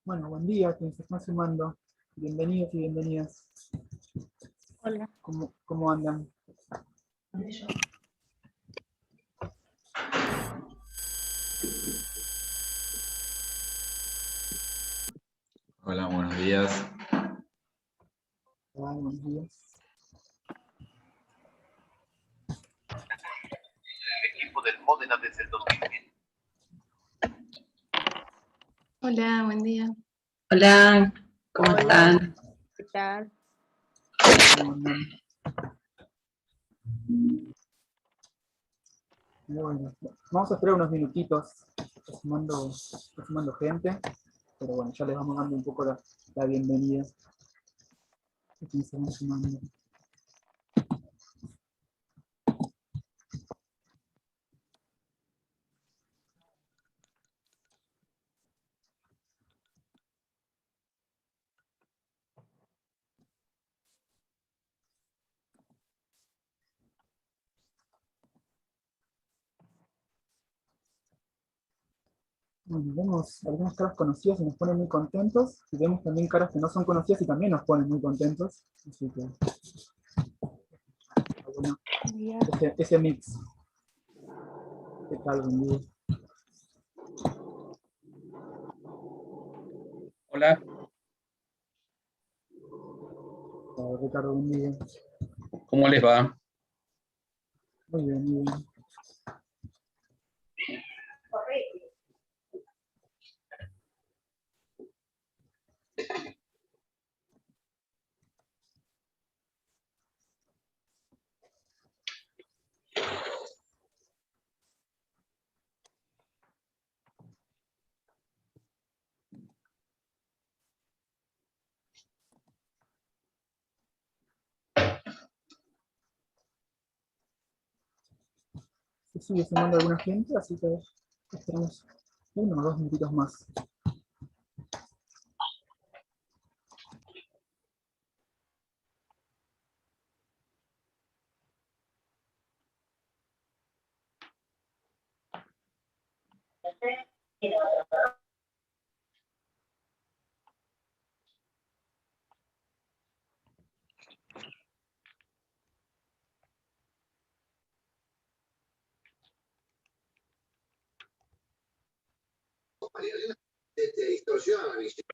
Bueno, buen día, quienes se están sumando. Bienvenidos y bienvenidas. Hola. ¿Cómo andan? Hola, buenos días. Hola, buenos días. El equipo del Módena desde el 2020. Hola, buen día. Hola, ¿cómo están? ¿Qué tal? ¿Cómo andan? Bueno, vamos a esperar unos minutitos. Está sumando gente, pero bueno, ya les vamos dando un poco la bienvenida. A quienes se van sumando. Bueno, vemos algunas caras conocidas y nos ponen muy contentos, y vemos también caras que no son conocidas y también nos ponen muy contentos. Así que, bueno, ese mix. ¿Qué tal? Buen día. Hola, Hola, Ricardo, buen día. ¿cómo les va? Muy bien, muy bien. Se sigue sumando alguna gente, así que esperamos 1 o 2 minutitos más. Te distorsiona la visión.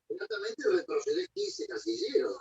Inmediatamente retrocedés 15 casilleros.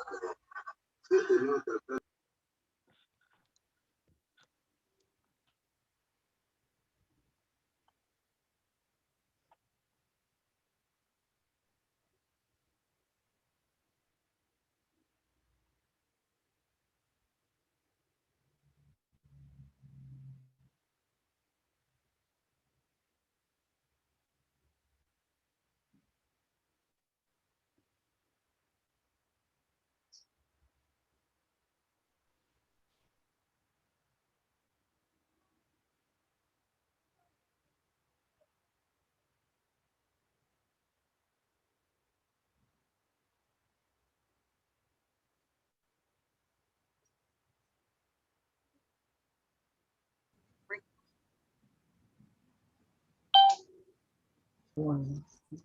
Bueno,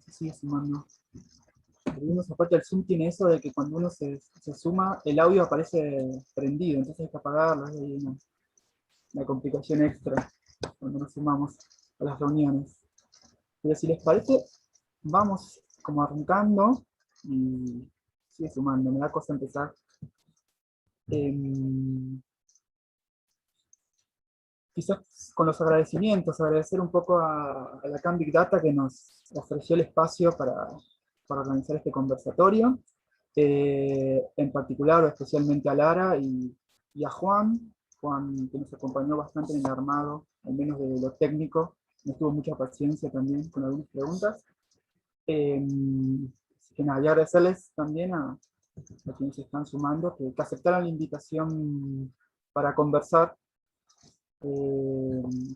se sigue sumando. Algunos, aparte el Zoom tiene eso de que cuando uno se suma, el audio aparece prendido, entonces hay que apagarlo, hay una complicación extra cuando nos sumamos a las reuniones. Pero si les parece, vamos como arrancando y sigue sumando, me da cosa empezar. Quizás con los agradecimientos, agradecer un poco a la CAM Big Data que nos ofreció el espacio para organizar este conversatorio, en particular o especialmente a Lara y a Juan, que nos acompañó bastante en el armado, al menos de lo técnico, nos tuvo mucha paciencia también con algunas preguntas. Así que nada, y agradecerles también a quienes se están sumando, que aceptaran la invitación para conversar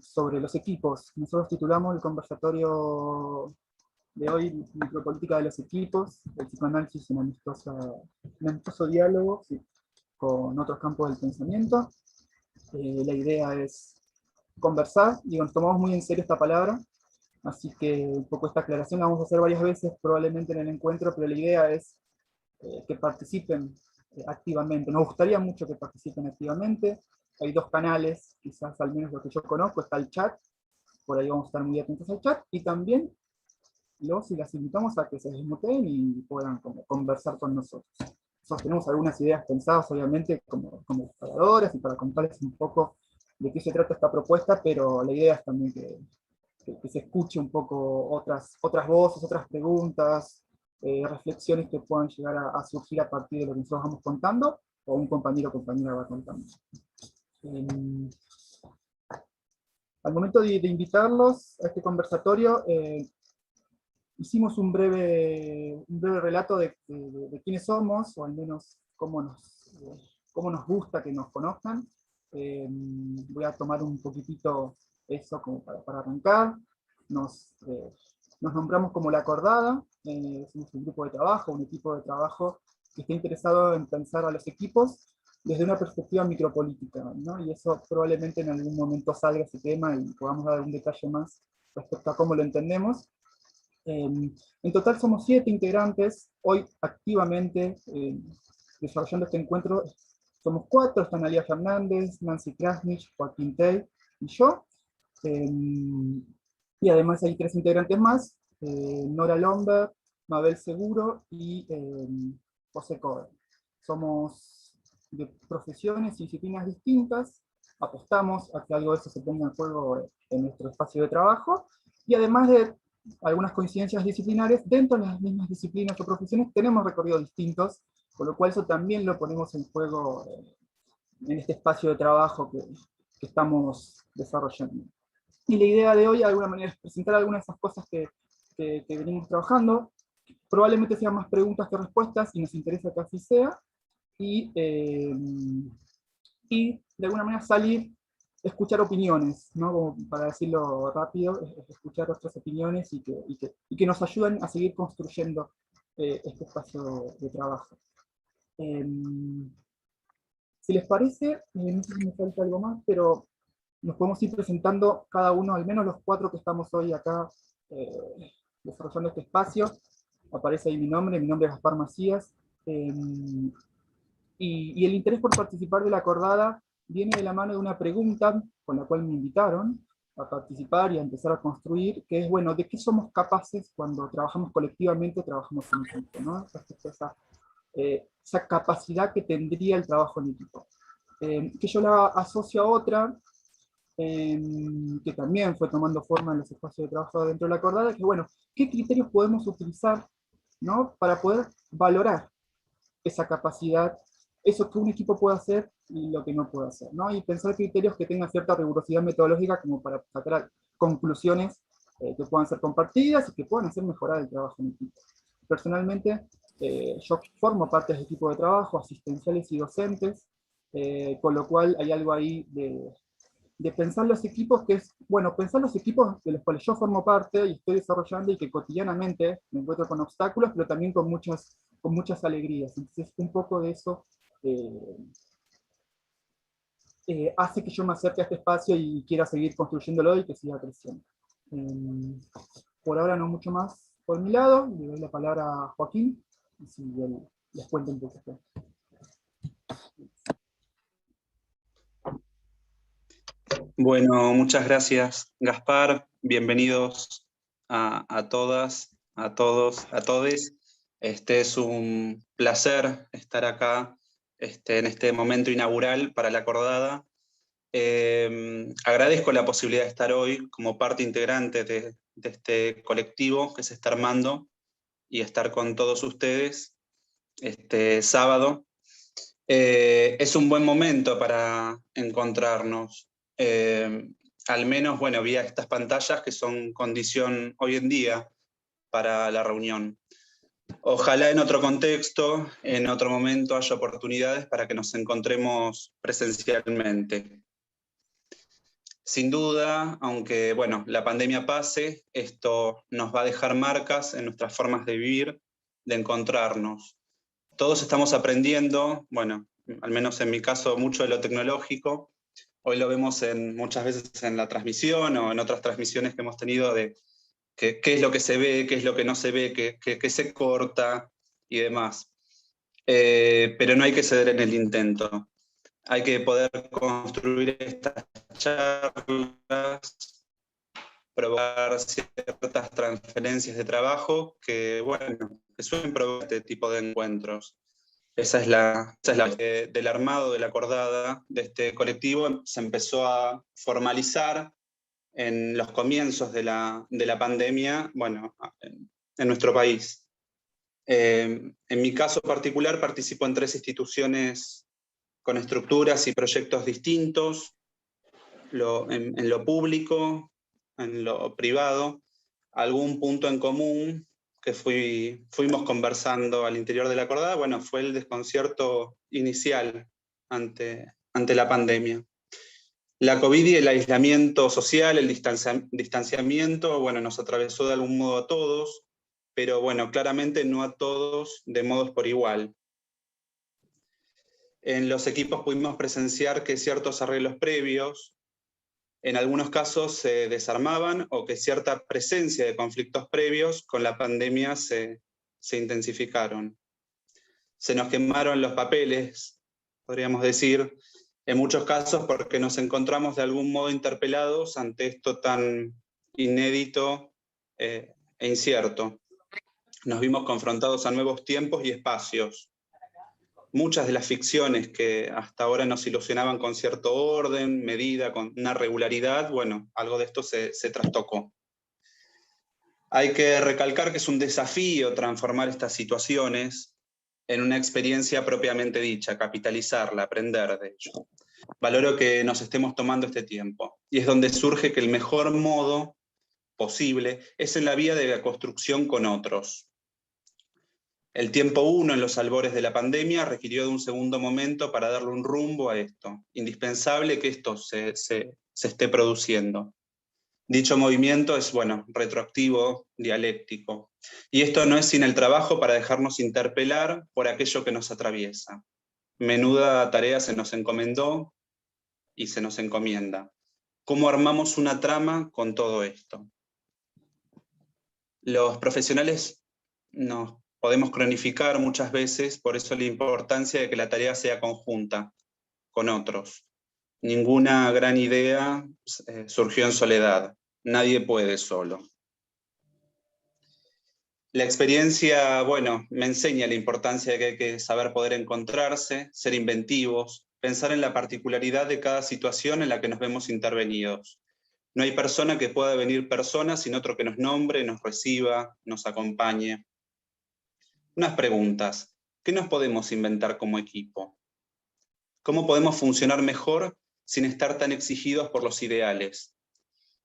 sobre los equipos. Nosotros titulamos el conversatorio de hoy Micropolítica de los equipos, el psicoanálisis en amistoso diálogo, sí, con otros campos del pensamiento. La idea es conversar, digo, nos tomamos muy en serio esta palabra, Así que un poco esta aclaración la vamos a hacer varias veces probablemente en el encuentro, pero la idea es que participen activamente. Nos gustaría mucho que participen activamente. Hay dos canales, quizás al menos lo que yo conozco, está el chat, por ahí vamos a estar muy atentos al chat, y también los y las invitamos a que se desmuteen y puedan como conversar con nosotros. Nosotros tenemos algunas ideas pensadas, obviamente, como disparadores y para contarles un poco de qué se trata esta propuesta, pero la idea es también que se escuche un poco otras voces, otras preguntas, reflexiones que puedan llegar a surgir a partir de lo que nosotros vamos contando, o un compañero o compañera va contando. Al momento de invitarlos a este conversatorio, hicimos un breve relato de quiénes somos, o al menos cómo nos gusta que nos conozcan. Voy a tomar un poquitito eso como para arrancar. Nos nombramos como La Acordada, somos un grupo de trabajo, un equipo de trabajo que está interesado en pensar a los equipos desde una perspectiva micropolítica, ¿no? Y eso probablemente en algún momento salga ese tema y podamos dar un detalle más respecto a cómo lo entendemos. En total somos 7 integrantes, hoy activamente desarrollando este encuentro somos 4, están Alía Fernández, Nancy Krasnich, Joaquín Tey y yo. Y además hay 3 integrantes más, Nora Lomberg, Mabel Seguro y José Cohen. Somos de profesiones y disciplinas distintas, apostamos a que algo de eso se ponga en juego en nuestro espacio de trabajo, y además de algunas coincidencias disciplinares, dentro de las mismas disciplinas o profesiones tenemos recorridos distintos, con lo cual eso también lo ponemos en juego en este espacio de trabajo que estamos desarrollando. Y la idea de hoy, de alguna manera, es presentar algunas de esas cosas que venimos trabajando. Probablemente sean más preguntas que respuestas, y nos interesa que así sea, y de alguna manera salir, escuchar opiniones, ¿no? Como para decirlo rápido, escuchar otras opiniones y que nos ayuden a seguir construyendo este espacio de trabajo. Si les parece, no sé si me falta algo más, pero nos podemos ir presentando cada uno, al menos los 4 que estamos hoy acá desarrollando este espacio. Aparece ahí mi nombre es Gaspar Macías, y el interés por participar de La Acordada viene de la mano de una pregunta con la cual me invitaron a participar y a empezar a construir, que es, bueno, ¿de qué somos capaces cuando trabajamos colectivamente, trabajamos en equipo, ¿no? Esa capacidad que tendría el trabajo en equipo. Que yo la asocio a otra, que también fue tomando forma en los espacios de trabajo dentro de La Acordada, que bueno, ¿qué criterios podemos utilizar, ¿no? Para poder valorar esa capacidad, eso que un equipo puede hacer y lo que no puede hacer, ¿no? Y pensar criterios que tengan cierta rigurosidad metodológica como para sacar conclusiones que puedan ser compartidas y que puedan hacer mejorar el trabajo en equipo. Personalmente, yo formo parte del equipo de trabajo, asistenciales y docentes, con lo cual hay algo ahí de pensar los equipos que es, bueno, pensar los equipos de los cuales yo formo parte y estoy desarrollando y que cotidianamente me encuentro con obstáculos, pero también con muchas alegrías. Entonces, un poco de eso hace que yo me acerque a este espacio y quiera seguir construyéndolo y que siga creciendo. Por ahora no mucho más por mi lado, le doy la palabra a Joaquín, y si él les cuenta un poco. Bueno, muchas gracias, Gaspar. Bienvenidos a todas, a todos, a todes. Es un placer estar acá en este momento inaugural para La Acordada. Agradezco la posibilidad de estar hoy como parte integrante de este colectivo que se está armando y estar con todos ustedes este sábado. Es un buen momento para encontrarnos. Al menos, bueno, vía estas pantallas que son condición hoy en día para la reunión. Ojalá en otro contexto, en otro momento, haya oportunidades para que nos encontremos presencialmente. Sin duda, aunque bueno, la pandemia pase, esto nos va a dejar marcas en nuestras formas de vivir, de encontrarnos. Todos estamos aprendiendo, bueno, al menos en mi caso, mucho de lo tecnológico. Hoy lo vemos muchas veces en la transmisión o en otras transmisiones que hemos tenido de qué es lo que se ve, qué es lo que no se ve, qué se corta y demás. Pero no hay que ceder en el intento. Hay que poder construir estas charlas, probar ciertas transferencias de trabajo que, bueno, que suelen probar este tipo de encuentros. Esa es la del armado de la acordada de este colectivo. Se empezó a formalizar en los comienzos de la pandemia, bueno, en nuestro país. En mi caso particular participo en 3 instituciones con estructuras y proyectos distintos, en lo público, en lo privado, algún punto en común que fuimos conversando al interior de la acordada, bueno, fue el desconcierto inicial ante la pandemia. La COVID y el aislamiento social, el distanciamiento, bueno, nos atravesó de algún modo a todos, pero bueno, claramente no a todos de modos por igual. En los equipos pudimos presenciar que ciertos arreglos previos, en algunos casos se desarmaban o que cierta presencia de conflictos previos con la pandemia se intensificaron. Se nos quemaron los papeles, podríamos decir, en muchos casos porque nos encontramos de algún modo interpelados ante esto tan inédito e incierto. Nos vimos confrontados a nuevos tiempos y espacios. Muchas de las ficciones que hasta ahora nos ilusionaban con cierto orden, medida, con una regularidad, bueno, algo de esto se trastocó. Hay que recalcar que es un desafío transformar estas situaciones en una experiencia propiamente dicha, capitalizarla, aprender de ello. Valoro que nos estemos tomando este tiempo, y es donde surge que el mejor modo posible es en la vía de la construcción con otros. El tiempo 1 en los albores de la pandemia requirió de un segundo momento para darle un rumbo a esto. Indispensable que esto se esté produciendo. Dicho movimiento es, bueno, retroactivo, dialéctico. Y esto no es sin el trabajo para dejarnos interpelar por aquello que nos atraviesa. Menuda tarea se nos encomendó y se nos encomienda. ¿Cómo armamos una trama con todo esto? Los profesionales nos podemos cronificar muchas veces, por eso la importancia de que la tarea sea conjunta con otros. Ninguna gran idea surgió en soledad, nadie puede solo. La experiencia, bueno, me enseña la importancia de que hay que saber poder encontrarse, ser inventivos, pensar en la particularidad de cada situación en la que nos vemos intervenidos. No hay persona que pueda venir persona sin otro que nos nombre, nos reciba, nos acompañe. Unas preguntas. ¿Qué nos podemos inventar como equipo? ¿Cómo podemos funcionar mejor sin estar tan exigidos por los ideales?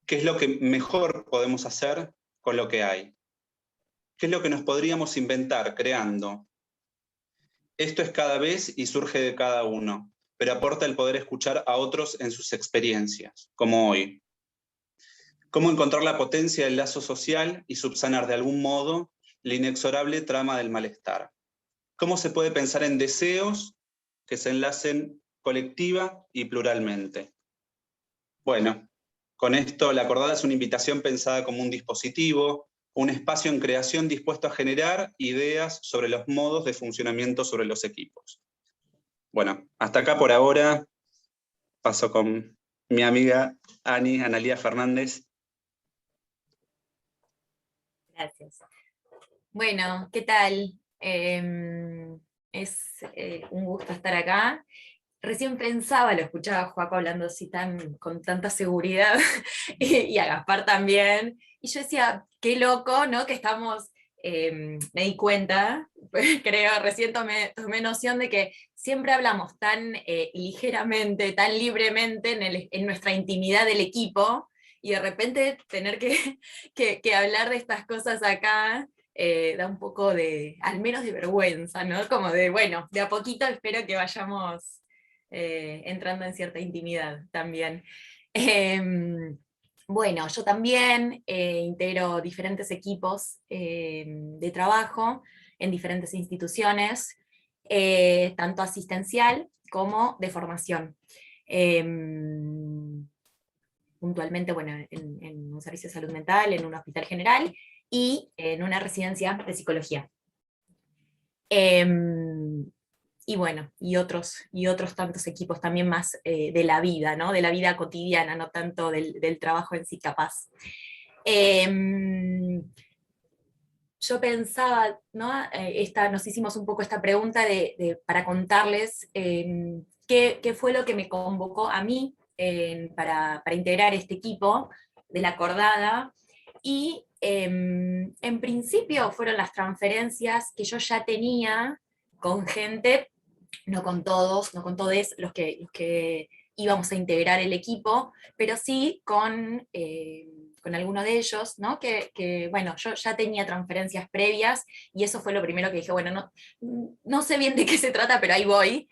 ¿Qué es lo que mejor podemos hacer con lo que hay? ¿Qué es lo que nos podríamos inventar creando? Esto es cada vez y surge de cada uno, pero aporta el poder escuchar a otros en sus experiencias, como hoy. ¿Cómo encontrar la potencia del lazo social y subsanar de algún modo la inexorable trama del malestar? ¿Cómo se puede pensar en deseos que se enlacen colectiva y pluralmente? Bueno, con esto la acordada es una invitación pensada como un dispositivo, un espacio en creación dispuesto a generar ideas sobre los modos de funcionamiento sobre los equipos. Bueno, hasta acá por ahora. Paso con mi amiga Analía Fernández. Gracias. Bueno, ¿qué tal? Es un gusto estar acá. Recién pensaba, lo escuchaba a Joaco hablando así con tanta seguridad, y a Gaspar también, y yo decía, qué loco, ¿no? Que estamos, me di cuenta, creo, recién tomé noción de que siempre hablamos tan ligeramente, tan libremente en nuestra intimidad del equipo, y de repente tener que hablar de estas cosas acá, da un poco de, al menos de vergüenza, ¿no? Como de, bueno, de a poquito espero que vayamos entrando en cierta intimidad también. Bueno, yo también integro diferentes equipos de trabajo en diferentes instituciones, tanto asistencial como de formación. puntualmente, bueno, en un servicio de salud mental, en un hospital general, y en una residencia de psicología. Y bueno, y otros tantos equipos también más de la vida, ¿no? De la vida cotidiana, no tanto del trabajo en sí capaz. Yo pensaba, ¿no? Nos hicimos un poco esta pregunta para contarles qué fue lo que me convocó a mí para integrar este equipo de la Acordada, y en principio fueron las transferencias que yo ya tenía con gente, no con todos los que íbamos a integrar el equipo, pero sí con alguno de ellos, ¿no? Bueno, yo ya tenía transferencias previas, y eso fue lo primero que dije, bueno, no sé bien de qué se trata, pero ahí voy.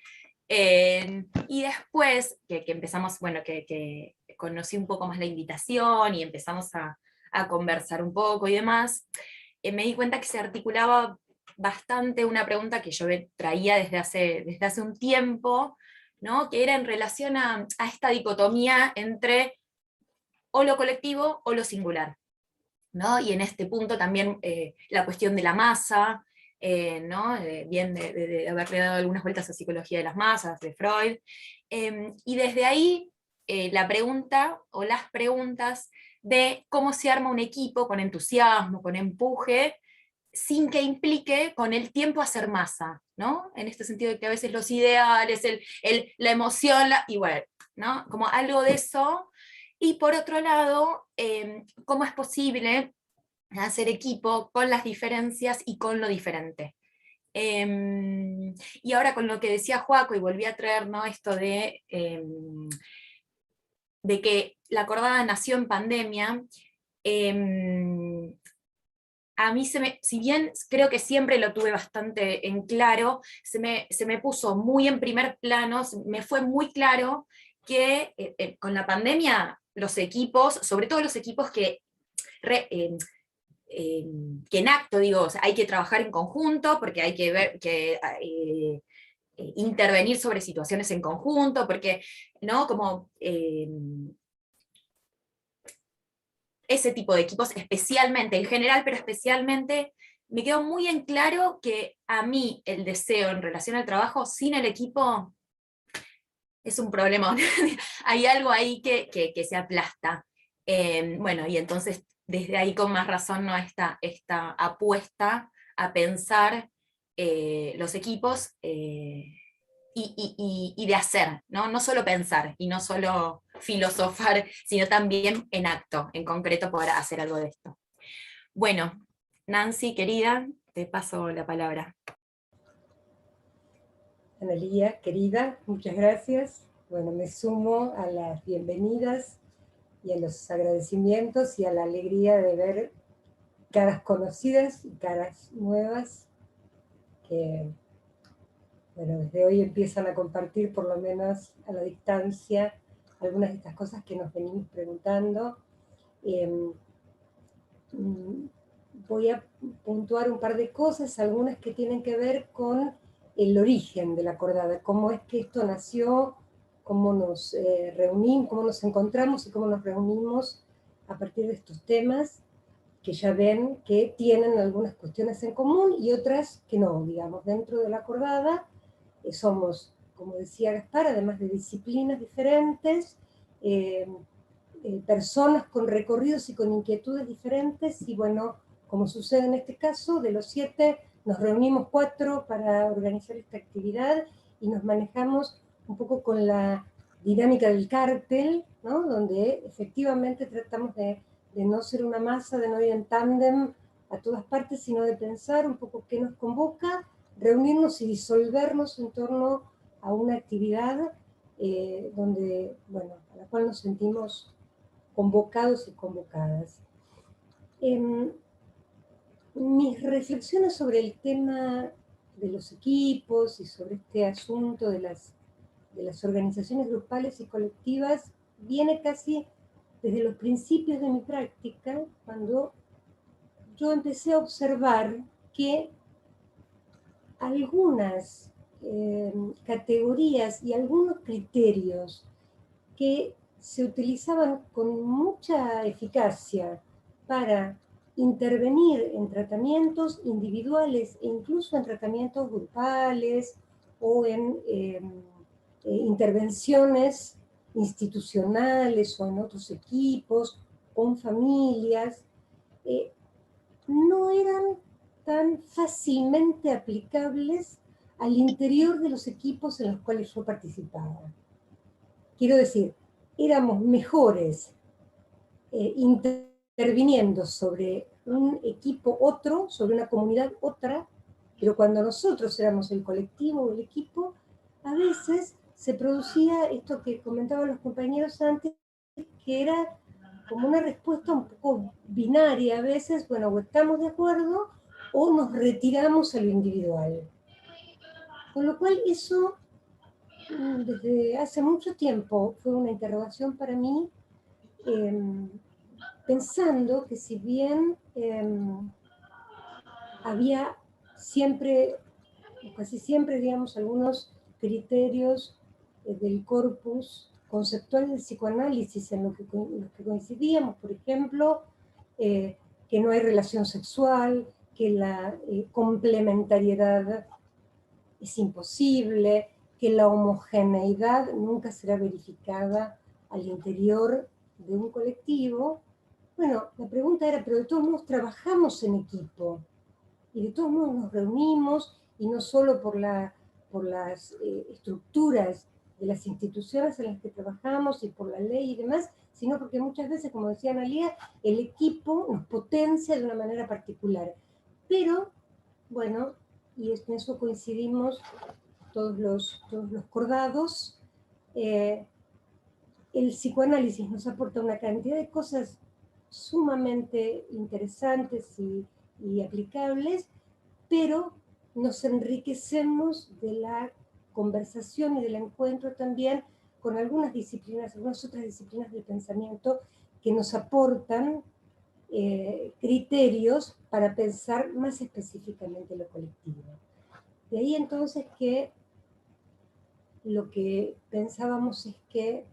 Y después que empezamos, bueno, que conocí un poco más la invitación y empezamos a conversar un poco y demás, me di cuenta que se articulaba bastante una pregunta que yo traía desde hace un tiempo, ¿no? Que era en relación a esta dicotomía entre o lo colectivo o lo singular, ¿no? Y en este punto también la cuestión de la masa, ¿no? Bien de haberle dado algunas vueltas a psicología de las masas, de Freud, y desde ahí la pregunta o las preguntas de cómo se arma un equipo con entusiasmo, con empuje, sin que implique con el tiempo hacer masa, ¿no? En este sentido de que a veces los ideales, la emoción, y bueno, ¿no? Como algo de eso. Y por otro lado, cómo es posible hacer equipo con las diferencias y con lo diferente. Y ahora con lo que decía Joaco, y volví a traer, ¿no? Esto de que la Acordada nació en pandemia, a mí si bien creo que siempre lo tuve bastante en claro, se me puso muy en primer plano, me fue muy claro que con la pandemia los equipos, sobre todo los equipos que en acto, digo, o sea, hay que trabajar en conjunto, porque hay que ver, intervenir sobre situaciones en conjunto, porque, ¿no? Como ese tipo de equipos, especialmente, en general, pero especialmente, me quedó muy en claro que a mí el deseo en relación al trabajo sin el equipo es un problema. Hay algo ahí que se aplasta. Bueno, y entonces desde ahí con más razón, ¿no? esta apuesta a pensar los equipos y de hacer, ¿no? No solo pensar y no solo filosofar, sino también en acto, en concreto, poder hacer algo de esto. Bueno, Nancy, querida, te paso la palabra. Analía, querida, muchas gracias. Bueno, me sumo a las bienvenidas y a los agradecimientos y a la alegría de ver caras conocidas y caras nuevas que, bueno, desde hoy empiezan a compartir, por lo menos a la distancia, algunas de estas cosas que nos venimos preguntando. Voy a puntuar un par de cosas, algunas que tienen que ver con el origen de la Acordada, cómo es que esto nació, cómo nos reunimos, cómo nos encontramos y cómo nos reunimos a partir de estos temas, que ya ven que tienen algunas cuestiones en común y otras que no, digamos, dentro de la Acordada somos, como decía Gaspar, además de disciplinas diferentes, personas con recorridos y con inquietudes diferentes, y bueno, como sucede en este caso, de los 7 nos reunimos 4 para organizar esta actividad y nos manejamos un poco con la dinámica del cártel, ¿no? Donde efectivamente tratamos de no ser una masa, de no ir en tándem a todas partes, sino de pensar un poco qué nos convoca, reunirnos y disolvernos en torno a una actividad donde, bueno, a la cual nos sentimos convocados y convocadas. Mis reflexiones sobre el tema de los equipos y sobre este asunto de las organizaciones grupales y colectivas viene casi desde los principios de mi práctica, cuando yo empecé a observar que algunas categorías y algunos criterios que se utilizaban con mucha eficacia para intervenir en tratamientos individuales e incluso en tratamientos grupales o en intervenciones institucionales o en otros equipos, con familias, no eran tan fácilmente aplicables al interior de los equipos en los cuales yo participaba. Quiero decir, éramos mejores interviniendo sobre un equipo otro, sobre una comunidad otra, pero cuando nosotros éramos el colectivo o el equipo, a veces se producía esto que comentaban los compañeros antes, que era como una respuesta un poco binaria a veces, bueno, o estamos de acuerdo o nos retiramos a lo individual. Con lo cual eso, desde hace mucho tiempo, fue una interrogación para mí, pensando que si bien había siempre, casi siempre, digamos, algunos criterios del corpus conceptual del psicoanálisis en los que coincidíamos, por ejemplo, que no hay relación sexual, que la complementariedad es imposible, que la homogeneidad nunca será verificada al interior de un colectivo. Bueno, la pregunta era, pero de todos modos trabajamos en equipo, y de todos modos nos reunimos, y no solo por las estructuras de las instituciones en las que trabajamos y por la ley y demás, sino porque muchas veces, como decía Analía, el equipo nos potencia de una manera particular. Pero, bueno, y en eso coincidimos todos los cordados, el psicoanálisis nos aporta una cantidad de cosas sumamente interesantes y aplicables, pero nos enriquecemos de la conversación y del encuentro también con algunas disciplinas, algunas otras disciplinas del pensamiento que nos aportan criterios para pensar más específicamente lo colectivo. De ahí entonces que lo que pensábamos es que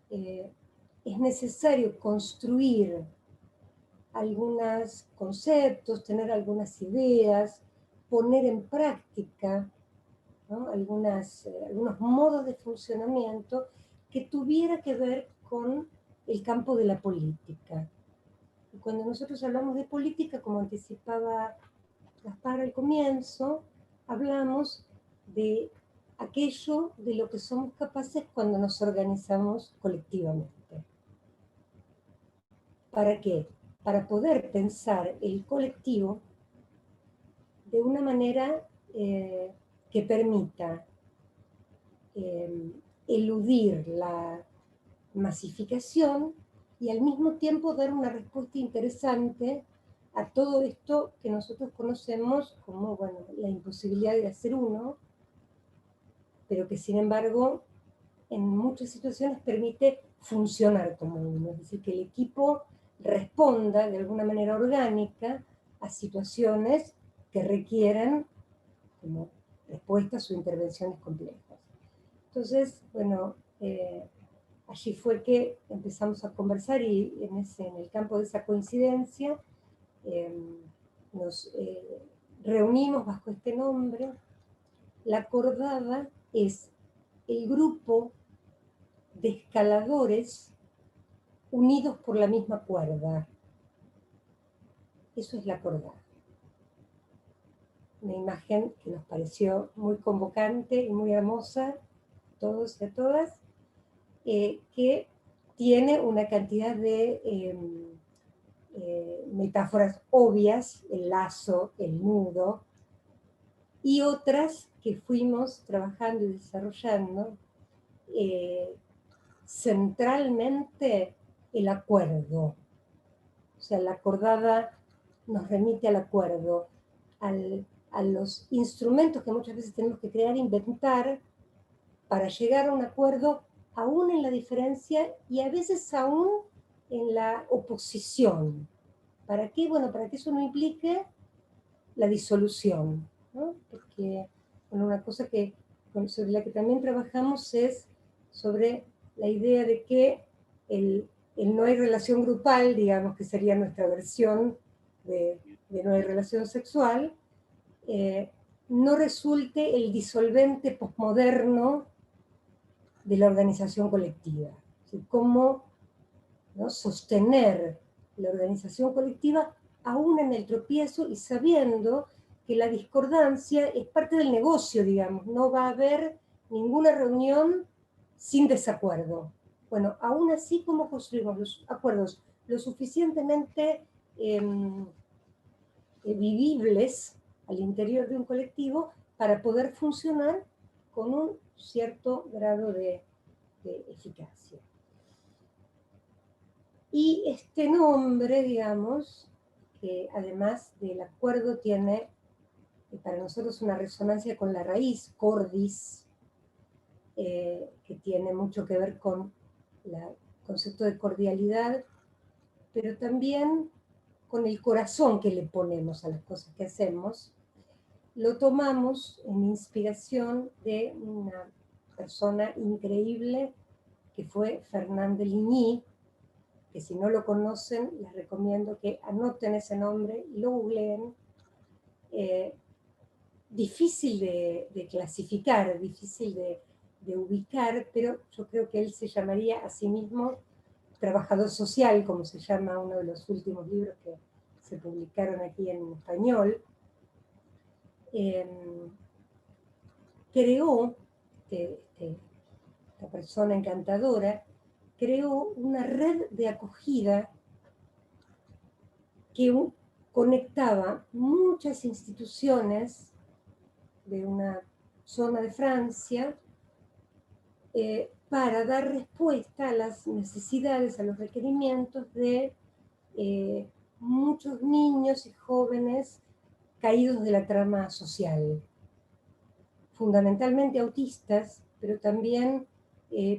es necesario construir algunos conceptos, tener algunas ideas, poner en práctica, ¿no?, algunos modos de funcionamiento que tuviera que ver con el campo de la política. Y cuando nosotros hablamos de política, como anticipaba Gaspar al comienzo, hablamos de aquello de lo que somos capaces cuando nos organizamos colectivamente. ¿Para qué? Para poder pensar el colectivo de una manera que permita eludir la masificación y al mismo tiempo dar una respuesta interesante a todo esto que nosotros conocemos como, bueno, la imposibilidad de hacer uno, pero que sin embargo en muchas situaciones permite funcionar como uno, es decir, que el equipo responda de alguna manera orgánica a situaciones que requieran como respuestas o intervenciones complejas. Entonces, bueno, allí fue que empezamos a conversar y en el campo de esa coincidencia nos reunimos bajo este nombre. La cordada es el grupo de escaladores unidos por la misma cuerda. Eso es la cordada. Una imagen que nos pareció muy convocante y muy hermosa a todos y a todas, que tiene una cantidad de metáforas obvias, el lazo, el nudo, y otras que fuimos trabajando y desarrollando, centralmente el acuerdo. O sea, la cordada nos remite al acuerdo, a los instrumentos que muchas veces tenemos que crear, inventar, para llegar a un acuerdo, aún en la diferencia y a veces aún en la oposición. ¿Para qué? Bueno, para que eso no implique la disolución, ¿no? Porque, bueno, una cosa sobre la que también trabajamos es sobre la idea de que el no hay relación grupal, digamos que sería nuestra versión de no hay relación sexual, no resulte el disolvente posmoderno de la organización colectiva. Cómo, ¿no?, sostener la organización colectiva aún en el tropiezo y sabiendo que la discordancia es parte del negocio, digamos, no va a haber ninguna reunión sin desacuerdo. Bueno, aún así, ¿cómo construimos los acuerdos lo suficientemente vivibles al interior de un colectivo para poder funcionar con un cierto grado de eficacia? Y este nombre, digamos, que además del acuerdo tiene para nosotros una resonancia con la raíz, cordis, que tiene mucho que ver con el concepto de cordialidad, pero también con el corazón que le ponemos a las cosas que hacemos. Lo tomamos en inspiración de una persona increíble que fue Fernand de Ligny, que si no lo conocen, les recomiendo que anoten ese nombre y lo googleen. Difícil de clasificar, difícil de ubicar, pero yo creo que él se llamaría a sí mismo trabajador social, como se llama uno de los últimos libros que se publicaron aquí en español. Creó, esta persona encantadora, creó una red de acogida que conectaba muchas instituciones de una zona de Francia para dar respuesta a las necesidades, a los requerimientos de muchos niños y jóvenes caídos de la trama social, fundamentalmente autistas, pero también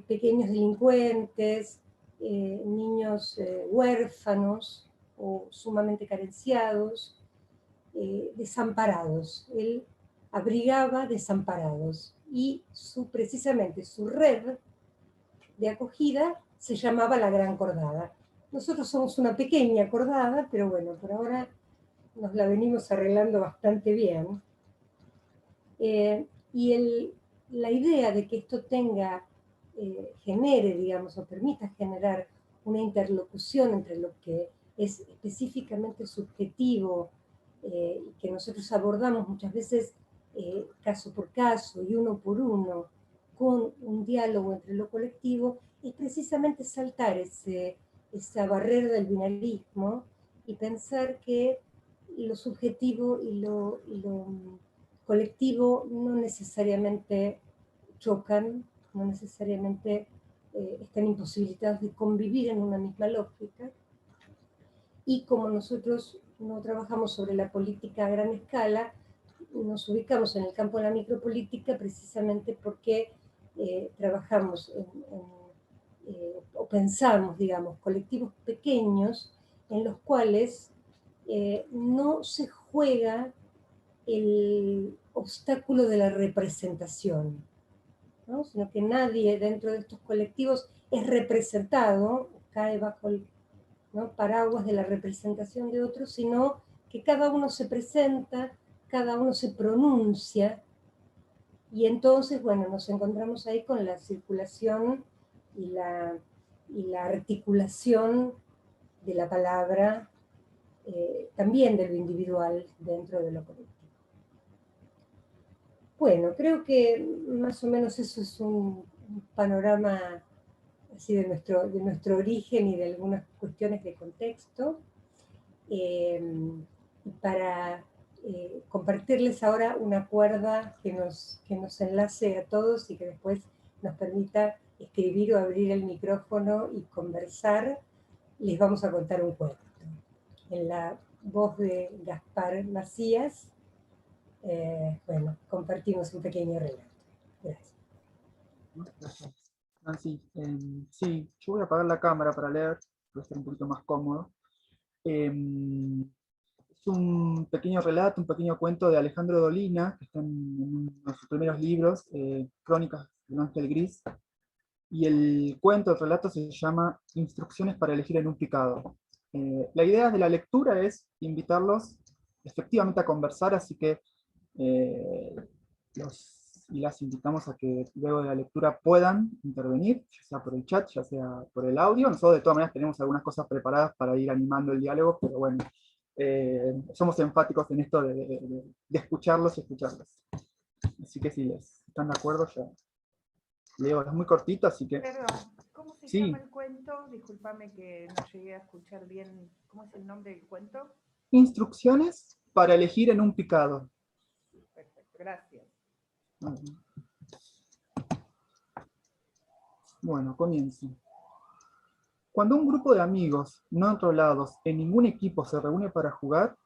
pequeños delincuentes, niños huérfanos o sumamente carenciados, desamparados. Él abrigaba desamparados y precisamente su red de acogida se llamaba La Gran Cordada. Nosotros somos una pequeña cordada, pero bueno, por ahora nos la venimos arreglando bastante bien. Y la idea de que esto genere, digamos, o permita generar una interlocución entre lo que es específicamente subjetivo, que nosotros abordamos muchas veces caso por caso y uno por uno, con un diálogo entre lo colectivo, es precisamente saltar esa barrera del binarismo y pensar que lo subjetivo y lo colectivo no necesariamente chocan, no necesariamente están imposibilitados de convivir en una misma lógica. Y como nosotros no trabajamos sobre la política a gran escala, nos ubicamos en el campo de la micropolítica precisamente porque trabajamos o pensamos, digamos, colectivos pequeños en los cuales no se juega el obstáculo de la representación, ¿no? Sino que nadie dentro de estos colectivos es representado, cae bajo el, ¿no?, paraguas de la representación de otros, sino que cada uno se presenta, cada uno se pronuncia, y entonces, bueno, nos encontramos ahí con la circulación y la articulación de la palabra, también de lo individual dentro de lo colectivo. Bueno, creo que más o menos eso es un panorama así de nuestro origen y de algunas cuestiones de contexto. Para compartirles ahora una cuerda que nos enlace a todos y que después nos permita escribir o abrir el micrófono y conversar, les vamos a contar un cuento. En la voz de Gaspar Macías, bueno, compartimos un pequeño relato. Gracias. Gracias. Nancy, sí, yo voy a apagar la cámara para leer, para estar un poquito más cómodo. Es un pequeño relato, un pequeño cuento de Alejandro Dolina, que está en uno de sus primeros libros, Crónicas de un ángel gris. Y el cuento, el relato se llama Instrucciones para elegir en un picado. La idea de la lectura es invitarlos efectivamente a conversar, así que los y las invitamos a que luego de la lectura puedan intervenir, ya sea por el chat, ya sea por el audio. Nosotros de todas maneras tenemos algunas cosas preparadas para ir animando el diálogo, pero bueno, somos enfáticos en esto de escucharlos y escucharlos. Así que si les están de acuerdo, ya leo, es muy cortito, así que... Perdón, ¿cómo se Sí. llama el cuento? Discúlpame que no llegué a escuchar bien. ¿Cómo es el nombre del cuento? Instrucciones para elegir en un picado. Perfecto, gracias. Bueno, comienzo. Cuando un grupo de amigos no enrolados en ningún equipo se reúne para jugar,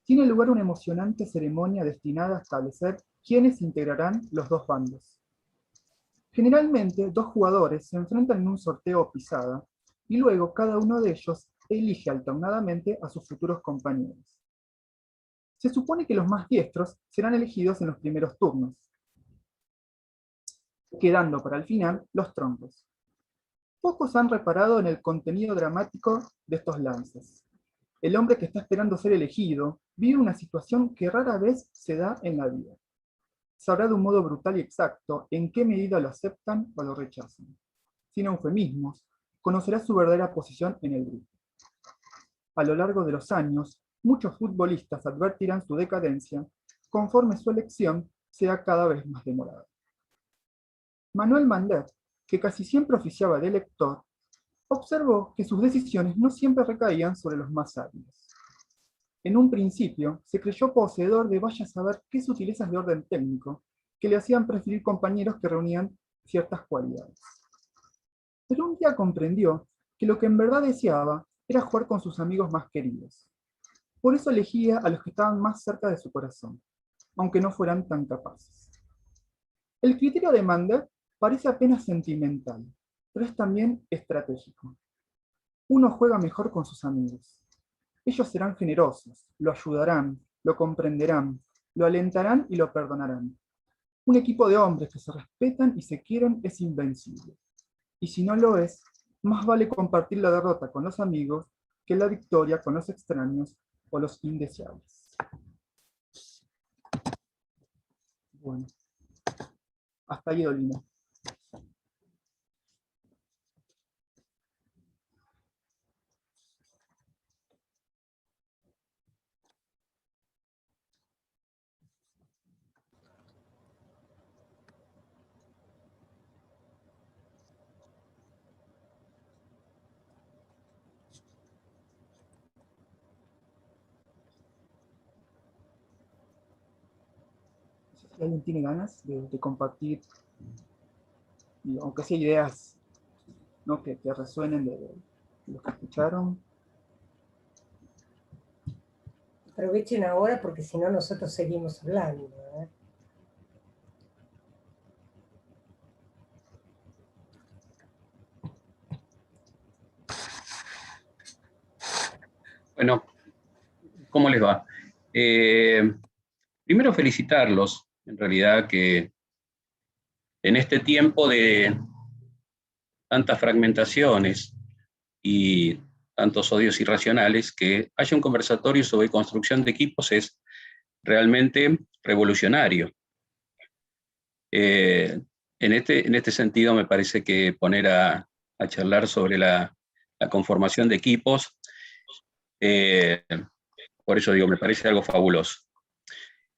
tiene lugar una emocionante ceremonia destinada a establecer quiénes integrarán los dos bandos. Generalmente, dos jugadores se enfrentan en un sorteo o pisada, y luego cada uno de ellos elige alternadamente a sus futuros compañeros. Se supone que los más diestros serán elegidos en los primeros turnos, quedando para el final los troncos. Pocos han reparado en el contenido dramático de estos lances. El hombre que está esperando ser elegido vive una situación que rara vez se da en la vida. Sabrá de un modo brutal y exacto en qué medida lo aceptan o lo rechazan. Sin eufemismos, conocerá su verdadera posición en el grupo. A lo largo de los años, muchos futbolistas advertirán su decadencia conforme su elección sea cada vez más demorada. Manuel Mandet, que casi siempre oficiaba de lector, observó que sus decisiones no siempre recaían sobre los más sabios. En un principio, se creyó poseedor de vaya a saber qué sutilezas de orden técnico que le hacían preferir compañeros que reunían ciertas cualidades. Pero un día comprendió que lo que en verdad deseaba era jugar con sus amigos más queridos. Por eso elegía a los que estaban más cerca de su corazón, aunque no fueran tan capaces. El criterio de Mandet parece apenas sentimental, pero es también estratégico. Uno juega mejor con sus amigos. Ellos serán generosos, lo ayudarán, lo comprenderán, lo alentarán y lo perdonarán. Un equipo de hombres que se respetan y se quieren es invencible. Y si no lo es, más vale compartir la derrota con los amigos que la victoria con los extraños o los indeseables. Bueno, hasta ahí Dolina. Si alguien tiene ganas de compartir, aunque sea ideas, ¿no? que resuenen de lo que escucharon. Aprovechen ahora porque si no nosotros seguimos hablando, ¿eh? Bueno, ¿cómo les va? Primero felicitarlos, en realidad, que en este tiempo de tantas fragmentaciones y tantos odios irracionales, que haya un conversatorio sobre construcción de equipos es realmente revolucionario. En este sentido, me parece que poner a charlar sobre la conformación de equipos, por eso digo, me parece algo fabuloso.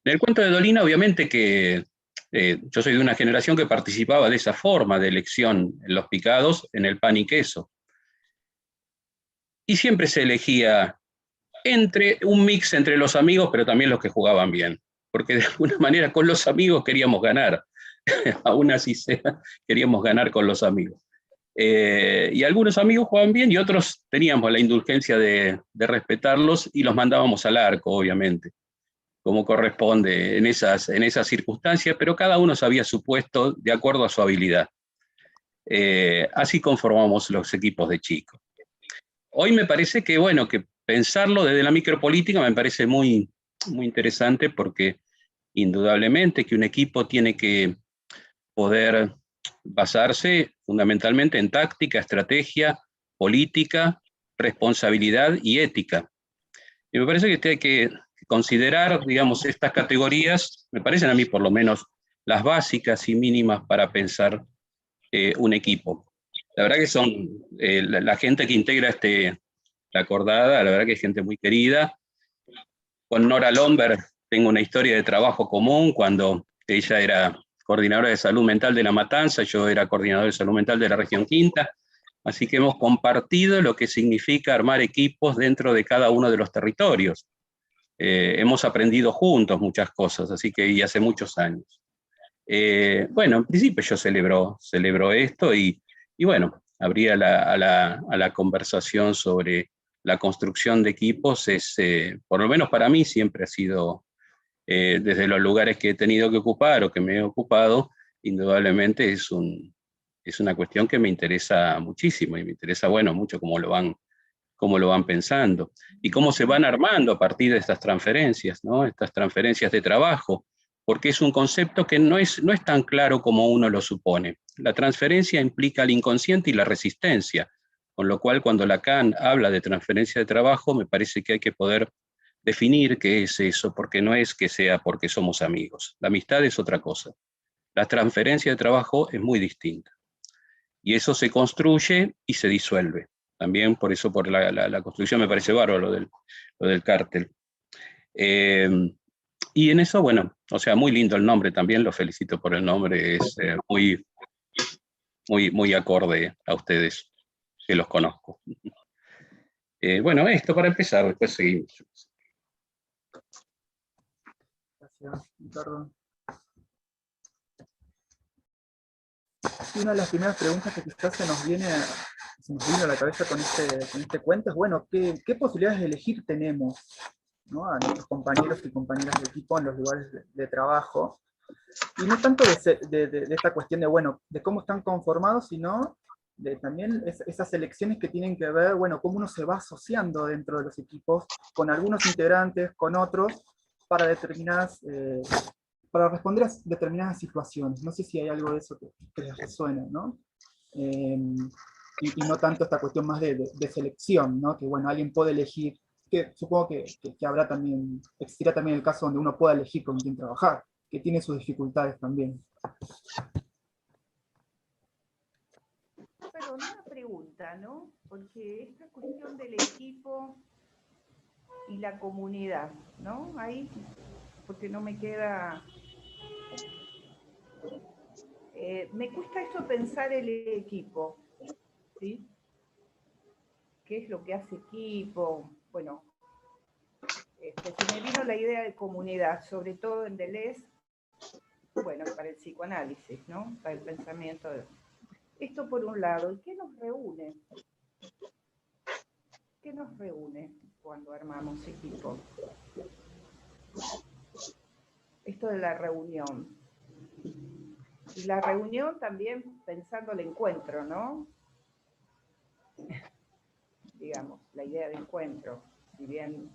En el cuento de Dolina, obviamente que yo soy de una generación que participaba de esa forma de elección en los picados, en el pan y queso. Y siempre se elegía un mix entre los amigos, pero también los que jugaban bien. Porque de alguna manera con los amigos queríamos ganar. Aún así queríamos ganar con los amigos. Y algunos amigos jugaban bien y otros teníamos la indulgencia de respetarlos y los mandábamos al arco, obviamente, como corresponde en esas circunstancias, pero cada uno sabía su puesto de acuerdo a su habilidad. Así conformamos los equipos de chicos. Hoy me parece que, bueno, que pensarlo desde la micropolítica me parece muy, muy interesante porque indudablemente que un equipo tiene que poder basarse fundamentalmente en táctica, estrategia, política, responsabilidad y ética. Y me parece que hay que considerar, digamos, estas categorías, me parecen a mí por lo menos las básicas y mínimas para pensar un equipo. La verdad que son la gente que integra la acordada, la verdad que es gente muy querida. Con Nora Lomberg tengo una historia de trabajo común, cuando ella era coordinadora de salud mental de La Matanza, yo era coordinador de salud mental de la región Quinta, así que hemos compartido lo que significa armar equipos dentro de cada uno de los territorios. Hemos aprendido juntos muchas cosas, así que y hace muchos años. Bueno, en principio yo celebro esto y bueno, abría a la conversación sobre la construcción de equipos, por lo menos para mí siempre ha sido, desde los lugares que he tenido que ocupar o que me he ocupado, indudablemente es una cuestión que me interesa muchísimo y me interesa, bueno, mucho cómo lo van pensando y cómo se van armando a partir de estas transferencias, ¿no? Estas transferencias de trabajo, porque es un concepto que no es tan claro como uno lo supone. La transferencia implica el inconsciente y la resistencia, con lo cual cuando Lacan habla de transferencia de trabajo, me parece que hay que poder definir qué es eso, porque no es que sea porque somos amigos. La amistad es otra cosa. La transferencia de trabajo es muy distinta. Y eso se construye y se disuelve. También por eso, por la construcción me parece bárbaro lo del cártel. Y en eso, bueno, o sea, muy lindo el nombre también, lo felicito por el nombre, es muy acorde a ustedes, que los conozco. Bueno, esto para empezar, después seguimos. Gracias, Ricardo. Y una de las primeras preguntas que quizás se nos vino a la cabeza con este cuento es, bueno, ¿qué posibilidades de elegir tenemos, ¿no? A nuestros compañeros y compañeras de equipo en los lugares de trabajo? Y no tanto de esta cuestión de, bueno, de cómo están conformados, sino de también esas elecciones que tienen que ver, bueno, cómo uno se va asociando dentro de los equipos, con algunos integrantes, con otros, para responder a determinadas situaciones. No sé si hay algo de eso que les resuena, ¿no? Y no tanto esta cuestión más de selección, ¿no? Que bueno, alguien puede elegir, que supongo que habrá también, existirá también el caso donde uno pueda elegir con quién trabajar, que tiene sus dificultades también. Pero una pregunta, ¿no? Porque esta cuestión del equipo y la comunidad, ¿no? Ahí, porque no me queda... me cuesta esto pensar el equipo, ¿sí? ¿Qué es lo que hace equipo? Bueno, se me vino la idea de comunidad, sobre todo en Deleuze, bueno, para el psicoanálisis, ¿no? Para el pensamiento. Esto por un lado. ¿Y qué nos reúne? ¿Qué nos reúne cuando armamos equipo? Esto de la reunión. Y la reunión también pensando el encuentro, ¿no? Digamos, la idea de encuentro, si bien...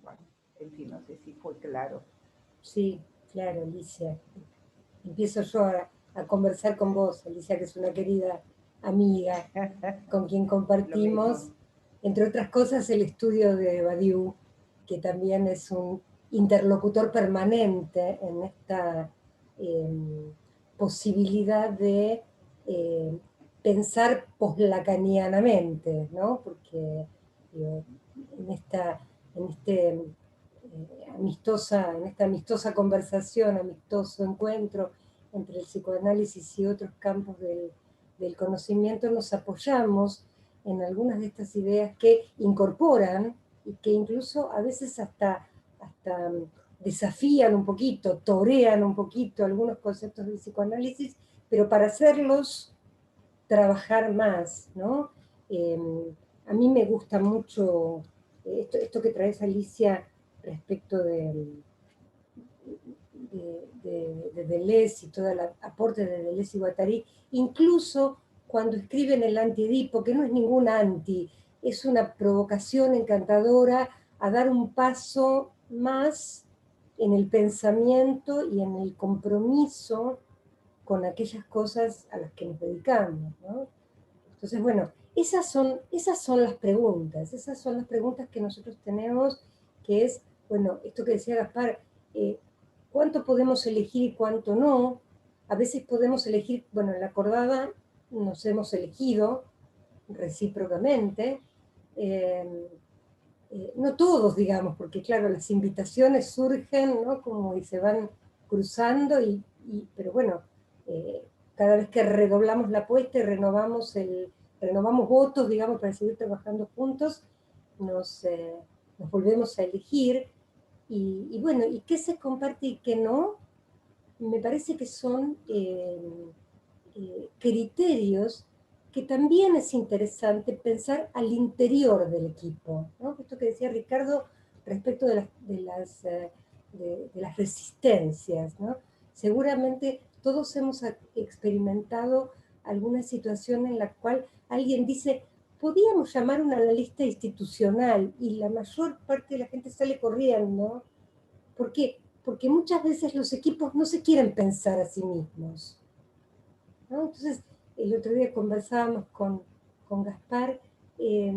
Bueno, en fin, no sé si fue claro. Sí, claro, Alicia. Empiezo yo a conversar con vos, Alicia, que es una querida amiga, con quien compartimos, entre otras cosas, el estudio de Badiou, que también es un interlocutor permanente en esta posibilidad de pensar poslacanianamente, ¿no? Porque en esta amistosa conversación, amistoso encuentro entre el psicoanálisis y otros campos del conocimiento, nos apoyamos en algunas de estas ideas que incorporan y que incluso a veces hasta desafían un poquito, torean un poquito algunos conceptos del psicoanálisis, pero para hacerlos trabajar más, ¿no? A mí me gusta mucho esto que traes, Alicia, respecto de Deleuze y todo el aporte de Deleuze y Guattari, incluso cuando escriben el Anti-Edipo, que no es ningún anti, es una provocación encantadora a dar un paso más en el pensamiento y en el compromiso con aquellas cosas a las que nos dedicamos, ¿no? Entonces, bueno, esas son las preguntas que nosotros tenemos, que es, bueno, esto que decía Gaspar, ¿cuánto podemos elegir y cuánto no? A veces podemos elegir, bueno, en la acordada nos hemos elegido recíprocamente, no todos, digamos, porque claro, las invitaciones surgen, ¿no? Como y se van cruzando, pero bueno, cada vez que redoblamos la apuesta y renovamos votos, digamos, para seguir trabajando juntos, nos volvemos a elegir, y bueno, y qué se comparte y qué no, me parece que son criterios que también es interesante pensar al interior del equipo, ¿no? Esto que decía Ricardo respecto de las resistencias, ¿no? Seguramente todos hemos experimentado alguna situación en la cual alguien dice, podíamos llamar a un analista institucional, y la mayor parte de la gente sale corriendo. ¿Por qué? Porque muchas veces los equipos no se quieren pensar a sí mismos, ¿no? Entonces, el otro día conversábamos con Gaspar y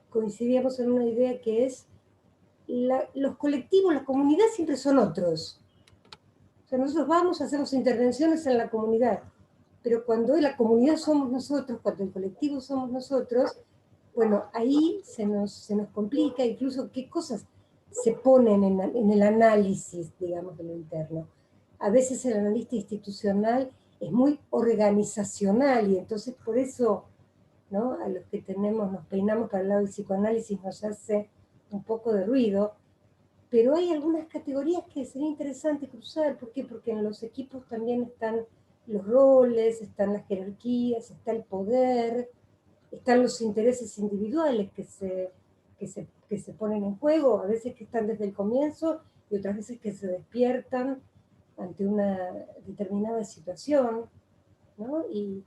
coincidíamos en una idea que es, los colectivos, la comunidad siempre son otros. O sea, nosotros vamos, hacemos intervenciones en la comunidad, pero cuando la comunidad somos nosotros, cuando el colectivo somos nosotros, bueno, ahí se nos complica incluso qué cosas se ponen en el análisis, digamos, de lo interno. A veces el analista institucional es muy organizacional, y entonces por eso, ¿no?, a los que nos peinamos para el lado del psicoanálisis nos hace un poco de ruido, pero hay algunas categorías que sería interesante cruzar. ¿Por qué? Porque en los equipos también están los roles, están las jerarquías, está el poder, están los intereses individuales que se ponen en juego, a veces que están desde el comienzo y otras veces que se despiertan ante una determinada situación, ¿no? Y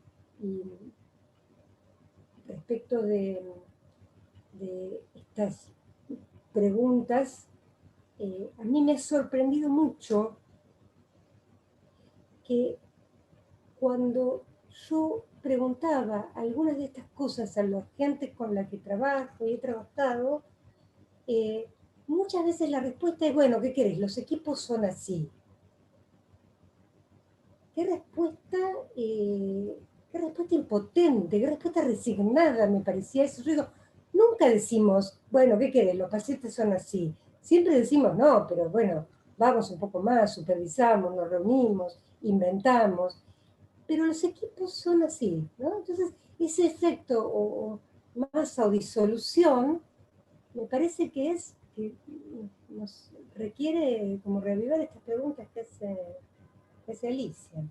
respecto de estas preguntas, a mí me ha sorprendido mucho que cuando yo preguntaba algunas de estas cosas a la gente con la que trabajo y he trabajado, muchas veces la respuesta es, bueno, ¿qué querés? Los equipos son así. Qué respuesta impotente, qué respuesta resignada me parecía eso. Yo digo, nunca decimos, bueno, ¿qué querés? Los pacientes son así. Siempre decimos, no, pero bueno, vamos un poco más, supervisamos, nos reunimos, inventamos. Pero los equipos son así, ¿no? Entonces, ese efecto o masa o disolución, me parece que nos requiere como reavivar estas preguntas que hace Alicia.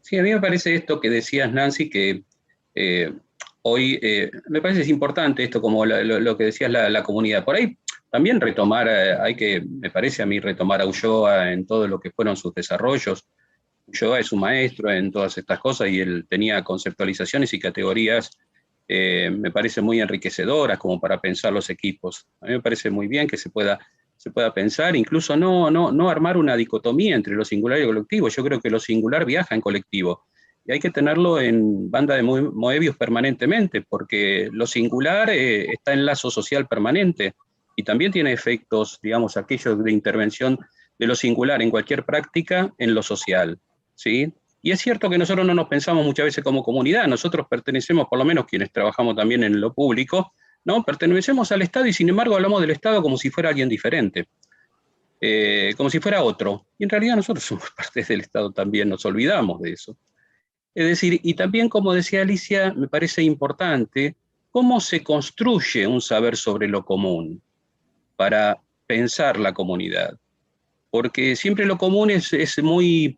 Sí, a mí me parece esto que decías, Nancy, que hoy me parece es importante esto, como lo que decías, la comunidad. Por ahí también retomar, me parece a mí, retomar a Ulloa en todo lo que fueron sus desarrollos. Ulloa es un maestro en todas estas cosas y él tenía conceptualizaciones y categorías, me parece muy enriquecedoras como para pensar los equipos. A mí me parece muy bien que se pueda pensar, incluso no armar una dicotomía entre lo singular y lo colectivo. Yo creo que lo singular viaja en colectivo, y hay que tenerlo en banda de Moebius permanentemente, porque lo singular está en lazo social permanente, y también tiene efectos, digamos, aquellos de intervención de lo singular en cualquier práctica en lo social, ¿sí? Y es cierto que nosotros no nos pensamos muchas veces como comunidad, nosotros pertenecemos, por lo menos quienes trabajamos también en lo público, ¿no? Pertenecemos al Estado y sin embargo hablamos del Estado como si fuera alguien diferente, como si fuera otro. Y en realidad nosotros somos parte del Estado también, nos olvidamos de eso. Es decir, y también, como decía Alicia, me parece importante cómo se construye un saber sobre lo común para pensar la comunidad. Porque siempre lo común es muy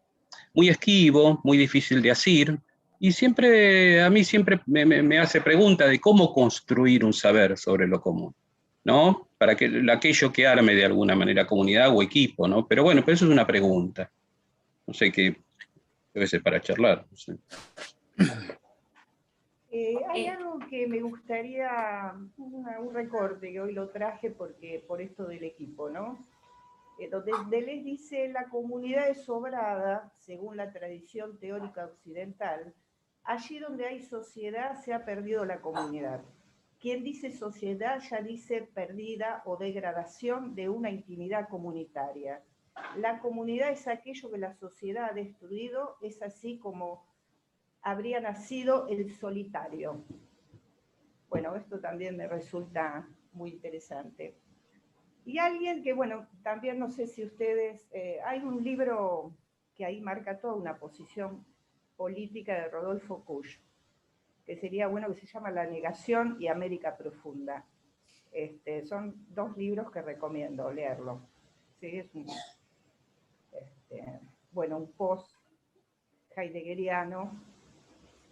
esquivo, muy difícil de asir, y a mí siempre me hace pregunta de cómo construir un saber sobre lo común, ¿no? Para aquello que arme de alguna manera comunidad o equipo, ¿no? Pero bueno, eso es una pregunta. No sé qué, debe ser para charlar. No sé. Hay algo que me gustaría, un recorte que hoy lo traje porque por esto del equipo, ¿no? Donde Deleuze dice, la comunidad es sobrada, según la tradición teórica occidental, allí donde hay sociedad se ha perdido la comunidad. Quien dice sociedad ya dice perdida o degradación de una intimidad comunitaria. La comunidad es aquello que la sociedad ha destruido, es así como habría nacido el solitario. Bueno, esto también me resulta muy interesante. Y alguien que, bueno, también no sé si ustedes, hay un libro que ahí marca toda una posición política de Rodolfo Kusch, que sería bueno, que se llama La negación y América profunda. Son 2 libros que recomiendo leerlo. ¿Sí? Es un, bueno, un post heideggeriano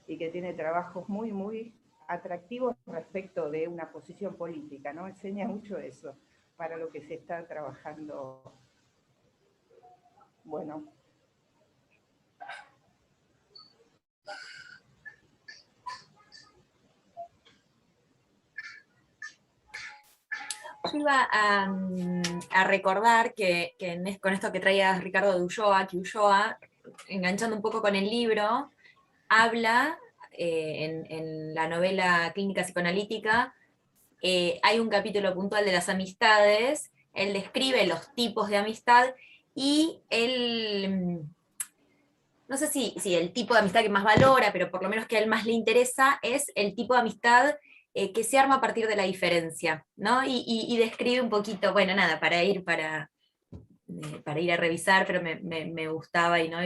y que tiene trabajos muy, muy atractivos respecto de una posición política, ¿no? Enseña mucho eso para lo que se está trabajando. Bueno. Yo iba a recordar que con esto que traía Ricardo de Ulloa, que Ulloa, enganchando un poco con el libro, habla en la novela Clínica Psicoanalítica, hay un capítulo puntual de las amistades, él describe los tipos de amistad y él, no sé si el tipo de amistad que más valora, pero por lo menos que a él más le interesa, es el tipo de amistad que se arma a partir de la diferencia, ¿no? Y describe un poquito, bueno, nada, para ir a revisar, pero me gustaba, ¿no?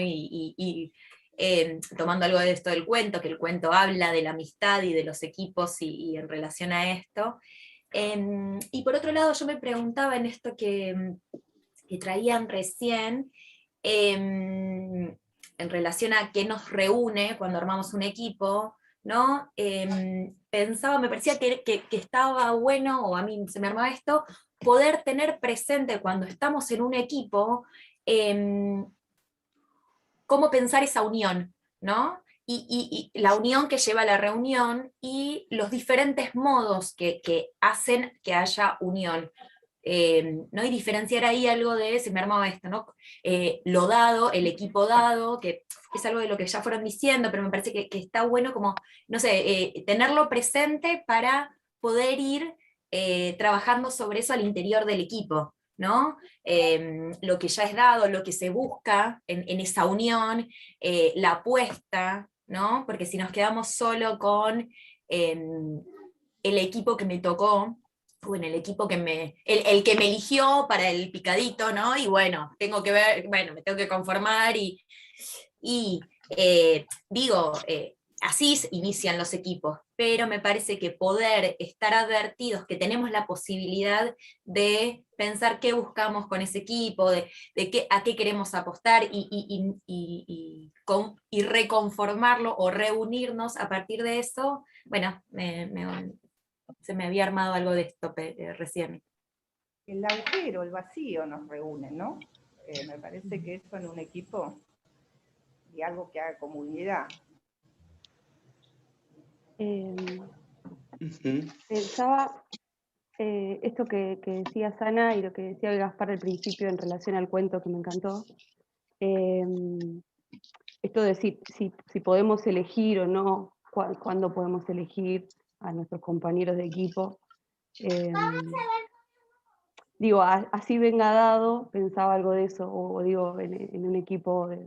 Tomando algo de esto del cuento, que el cuento habla de la amistad y de los equipos y en relación a esto. Y por otro lado, yo me preguntaba en esto que traían recién, en relación a qué nos reúne cuando armamos un equipo, ¿no? Pensaba, me parecía que estaba bueno, o a mí se me armaba esto, poder tener presente cuando estamos en un equipo, cómo pensar esa unión, ¿no? Y la unión que lleva a la reunión y los diferentes modos que hacen que haya unión. ¿No? Y diferenciar ahí algo de, se me armaba esto, ¿no? Lo dado, el equipo dado, que es algo de lo que ya fueron diciendo, pero me parece que está bueno como, no sé, tenerlo presente para poder ir trabajando sobre eso al interior del equipo, ¿no? Lo que ya es dado, lo que se busca en esa unión, la apuesta, ¿no? Porque si nos quedamos solo con el equipo que me tocó, o en el equipo que el que me eligió para el picadito, ¿no? Y bueno, tengo que ver, bueno, me tengo que conformar así inician los equipos, pero me parece que poder estar advertidos que tenemos la posibilidad de pensar qué buscamos con ese equipo, a qué queremos apostar y reconformarlo o reunirnos a partir de eso, bueno, se me había armado algo de esto recién. El agujero, el vacío nos reúne, ¿no? Me parece que eso en un equipo y algo que haga comunidad. Pensaba esto que decía Sana y lo que decía Gaspar al principio en relación al cuento que me encantó. Esto de si podemos elegir o no, cuándo podemos elegir a nuestros compañeros de equipo. Digo, así venga dado, pensaba algo de eso, o digo, en un equipo así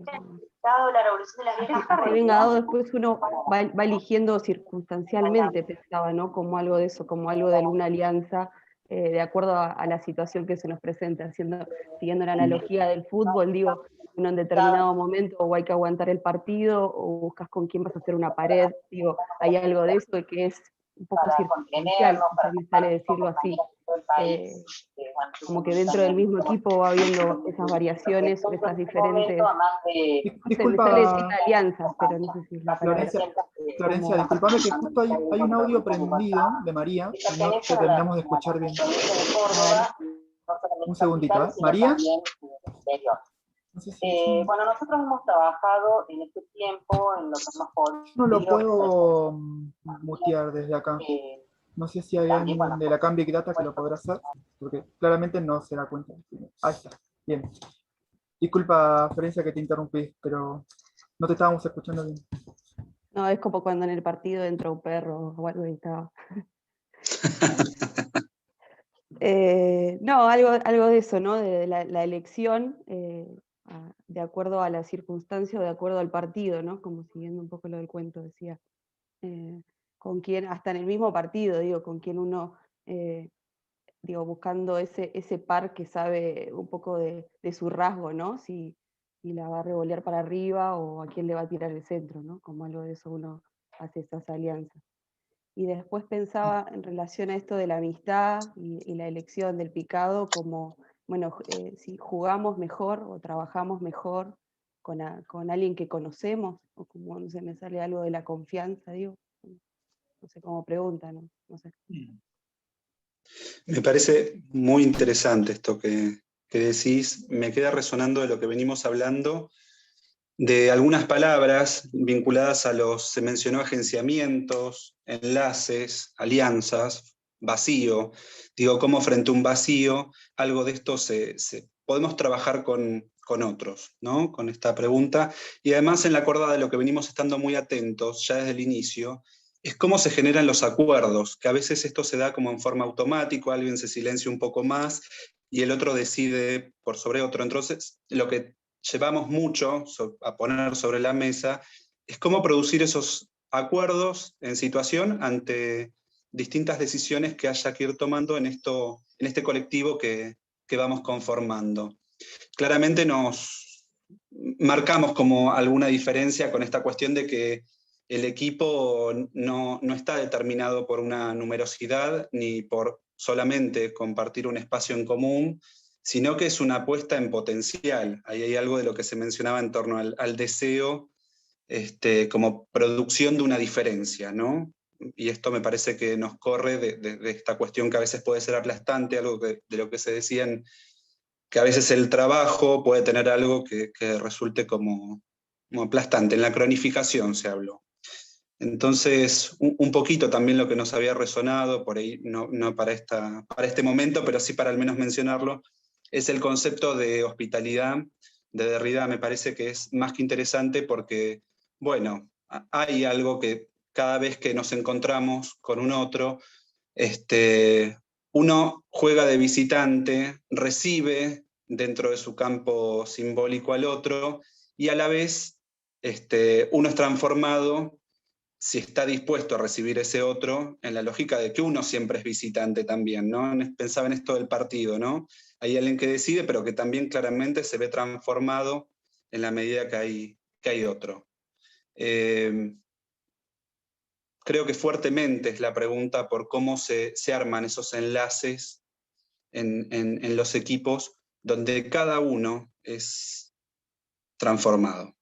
venga dado, después uno va eligiendo circunstancialmente, pensaba, ¿no? Como algo de eso, como algo de alguna alianza, de acuerdo a la situación que se nos presenta, siguiendo la analogía del fútbol, digo, uno en determinado momento o hay que aguantar el partido, o buscas con quién vas a hacer una pared, digo, hay algo de eso que es un poco circunstancial, o me sale decirlo así, como que dentro del mismo equipo va habiendo esas variaciones, esas diferentes, disculpa, me sale decir alianzas, pero no sé si es la palabra. Florencia, disculpame que justo hay un audio prendido de María, y no te terminamos de escuchar bien. Un segundito, ¿eh? María. No sé si Bueno, nosotros hemos trabajado en este tiempo en lo que hemos podido. no lo puedo mutear desde acá. No sé si hay También, alguien de la Cam Big Data que lo podrá hacer, porque claramente no se da cuenta. Ahí está, bien. Disculpa, Florencia, que te interrumpí, pero no te estábamos escuchando bien. No, es como cuando en el partido entra un perro o algo y estaba. No, algo de eso, ¿no? De la elección, de acuerdo a la circunstancia o de acuerdo al partido, ¿no? Como siguiendo un poco lo del cuento, decía. Con quién, hasta en el mismo partido, digo, con quien uno, digo, buscando ese par que sabe un poco de su rasgo, ¿no? Si la va a revolear para arriba o a quién le va a tirar el centro, ¿no? Como algo de eso uno hace esas alianzas. Y después pensaba en relación a esto de la amistad y la elección del picado, como, bueno, si jugamos mejor o trabajamos mejor con alguien que conocemos, o como, no sé, me sale algo de la confianza, digo, no sé, como pregunta, ¿no? No sé. Me parece muy interesante esto que decís. Me queda resonando de lo que venimos hablando, de algunas palabras vinculadas a se mencionó agenciamientos, enlaces, alianzas, vacío. Digo, cómo frente a un vacío, algo de esto podemos trabajar con otros, ¿no? Con esta pregunta. Y además, en la cuerda de lo que venimos estando muy atentos ya desde el inicio, es cómo se generan los acuerdos, que a veces esto se da como en forma automática, alguien se silencia un poco más y el otro decide por sobre otro. Entonces, lo que llevamos mucho a poner sobre la mesa es cómo producir esos acuerdos en situación ante distintas decisiones que haya que ir tomando en este colectivo que vamos conformando. Claramente nos marcamos como alguna diferencia con esta cuestión de que el equipo no está determinado por una numerosidad ni por solamente compartir un espacio en común, sino que es una apuesta en potencial. Ahí hay algo de lo que se mencionaba en torno al deseo como producción de una diferencia, ¿no? Y esto me parece que nos corre de esta cuestión que a veces puede ser aplastante, algo de lo que se decían, que a veces el trabajo puede tener algo que resulte como aplastante. En la cronificación se habló. Entonces, un poquito también lo que nos había resonado, por ahí no para este momento, pero sí para al menos mencionarlo, es el concepto de hospitalidad de Derrida. Me parece que es más que interesante porque, bueno, hay algo que cada vez que nos encontramos con un otro, uno juega de visitante, recibe dentro de su campo simbólico al otro, y a la vez uno es transformado si está dispuesto a recibir ese otro, en la lógica de que uno siempre es visitante también, ¿no? Pensaba en esto del partido, ¿no? Hay alguien que decide, pero que también claramente se ve transformado en la medida que hay otro. Creo que fuertemente es la pregunta por cómo se arman esos enlaces en los equipos donde cada uno es transformado.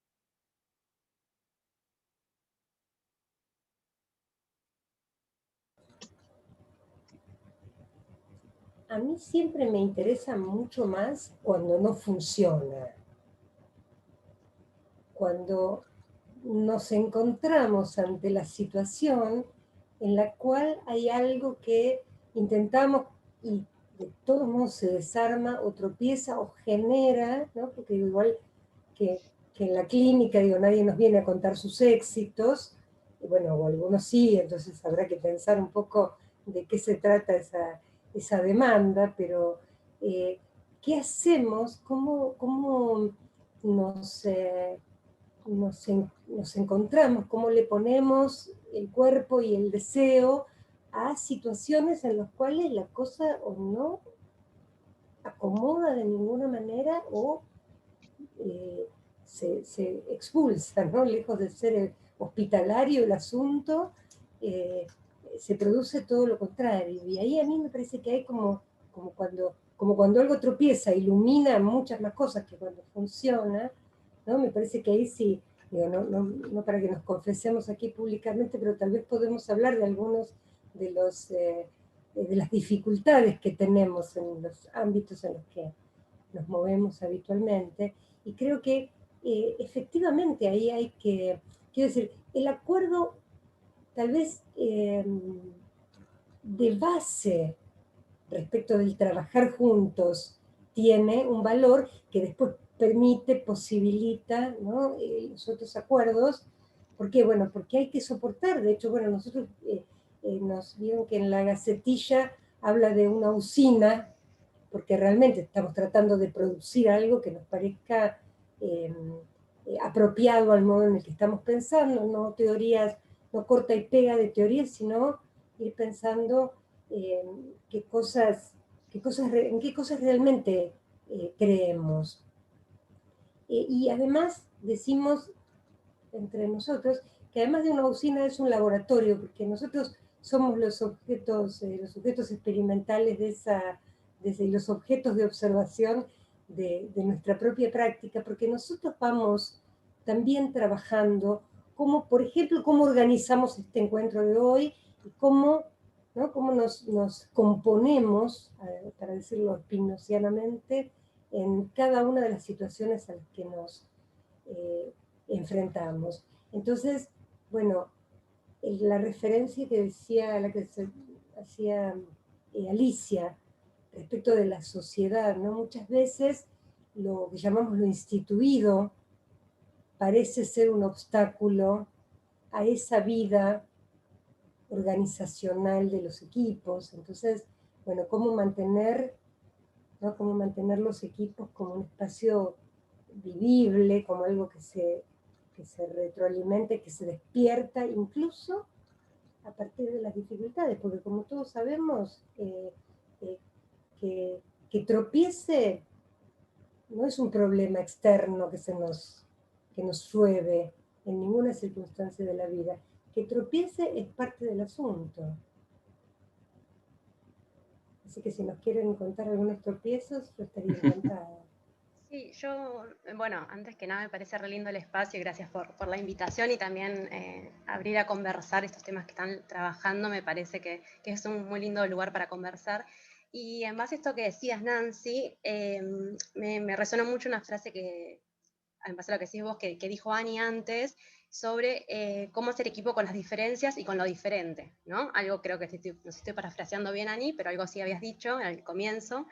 A mí siempre me interesa mucho más cuando no funciona. Cuando nos encontramos ante la situación en la cual hay algo que intentamos y de todos modos se desarma o tropieza o genera, ¿no? Porque igual que en la clínica, digo, nadie nos viene a contar sus éxitos, y bueno, o algunos sí, entonces habrá que pensar un poco de qué se trata esa demanda, pero ¿qué hacemos? ¿Cómo nos encontramos, cómo le ponemos el cuerpo y el deseo a situaciones en las cuales la cosa o no acomoda de ninguna manera o se expulsa, ¿no? Lejos de ser hospitalario el asunto, se produce todo lo contrario. Y ahí a mí me parece que hay como cuando algo tropieza, ilumina muchas más cosas que cuando funciona, ¿no? Me parece que ahí sí, digo, no para que nos confesemos aquí públicamente, pero tal vez podemos hablar de algunos de las dificultades que tenemos en los ámbitos en los que nos movemos habitualmente, Y creo que efectivamente ahí hay que, quiero decir, el acuerdo tal vez de base respecto del trabajar juntos tiene un valor que después permite, posibilita, ¿no? Los otros acuerdos. ¿Por qué? Bueno, porque hay que soportar. De hecho, bueno, nosotros nos vieron que en la Gacetilla habla de una usina, porque realmente estamos tratando de producir algo que nos parezca apropiado al modo en el que estamos pensando, no teorías, no corta y pega de teorías, sino ir pensando en qué cosas realmente creemos. Y además decimos entre nosotros que además de una usina es un laboratorio, porque nosotros somos los sujetos experimentales los objetos de observación de nuestra propia práctica, porque nosotros vamos también trabajando, como por ejemplo, cómo organizamos este encuentro de hoy y cómo, ¿no? Cómo nos componemos, para decirlo spinocianamente, en cada una de las situaciones a las que nos enfrentamos. Entonces, bueno, la referencia que decía, la que hacía Alicia respecto de la sociedad, ¿no? Muchas veces lo que llamamos lo instituido parece ser un obstáculo a esa vida organizacional de los equipos. Entonces, bueno, cómo mantener, ¿no? Cómo mantener los equipos como un espacio vivible, como algo que se retroalimente, que se despierta, incluso a partir de las dificultades, porque como todos sabemos, que tropiece no es un problema externo que nos llueve en ninguna circunstancia de la vida. Que tropiece es parte del asunto. Así que si nos quieren contar algunos tropiezos, yo estaría encantada. Sí, yo, bueno, antes que nada me parece re lindo el espacio y gracias por la invitación y también abrir a conversar estos temas que están trabajando, me parece que es un muy lindo lugar para conversar. Y en base a esto que decías, Nancy, me resonó mucho una frase que, en base a lo que decís vos, que dijo Ani antes, sobre cómo hacer equipo con las diferencias y con lo diferente, ¿no? Algo creo que no sé si estoy parafraseando bien, Ani, pero algo así habías dicho al comienzo.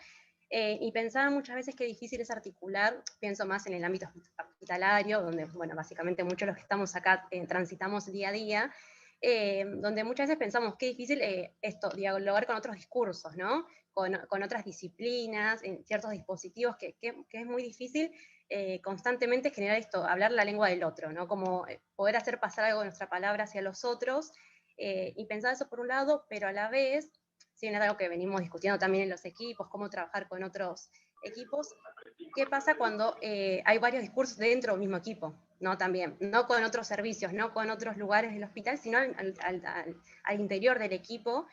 Y pensaba muchas veces que difícil es articular, pienso más en el ámbito hospitalario, donde, bueno, básicamente muchos de los que estamos acá transitamos día a día, donde muchas veces pensamos qué difícil esto, dialogar con otros discursos, ¿no? Con otras disciplinas, en ciertos dispositivos, que es muy difícil constantemente generar esto, hablar la lengua del otro, ¿no? Como poder hacer pasar algo de nuestra palabra hacia los otros, y pensar eso por un lado, pero a la vez, si bien es algo que venimos discutiendo también en los equipos, cómo trabajar con otros equipos, ¿qué pasa cuando hay varios discursos dentro del mismo equipo? ¿No? También, no con otros servicios, no con otros lugares del hospital, sino al interior del equipo.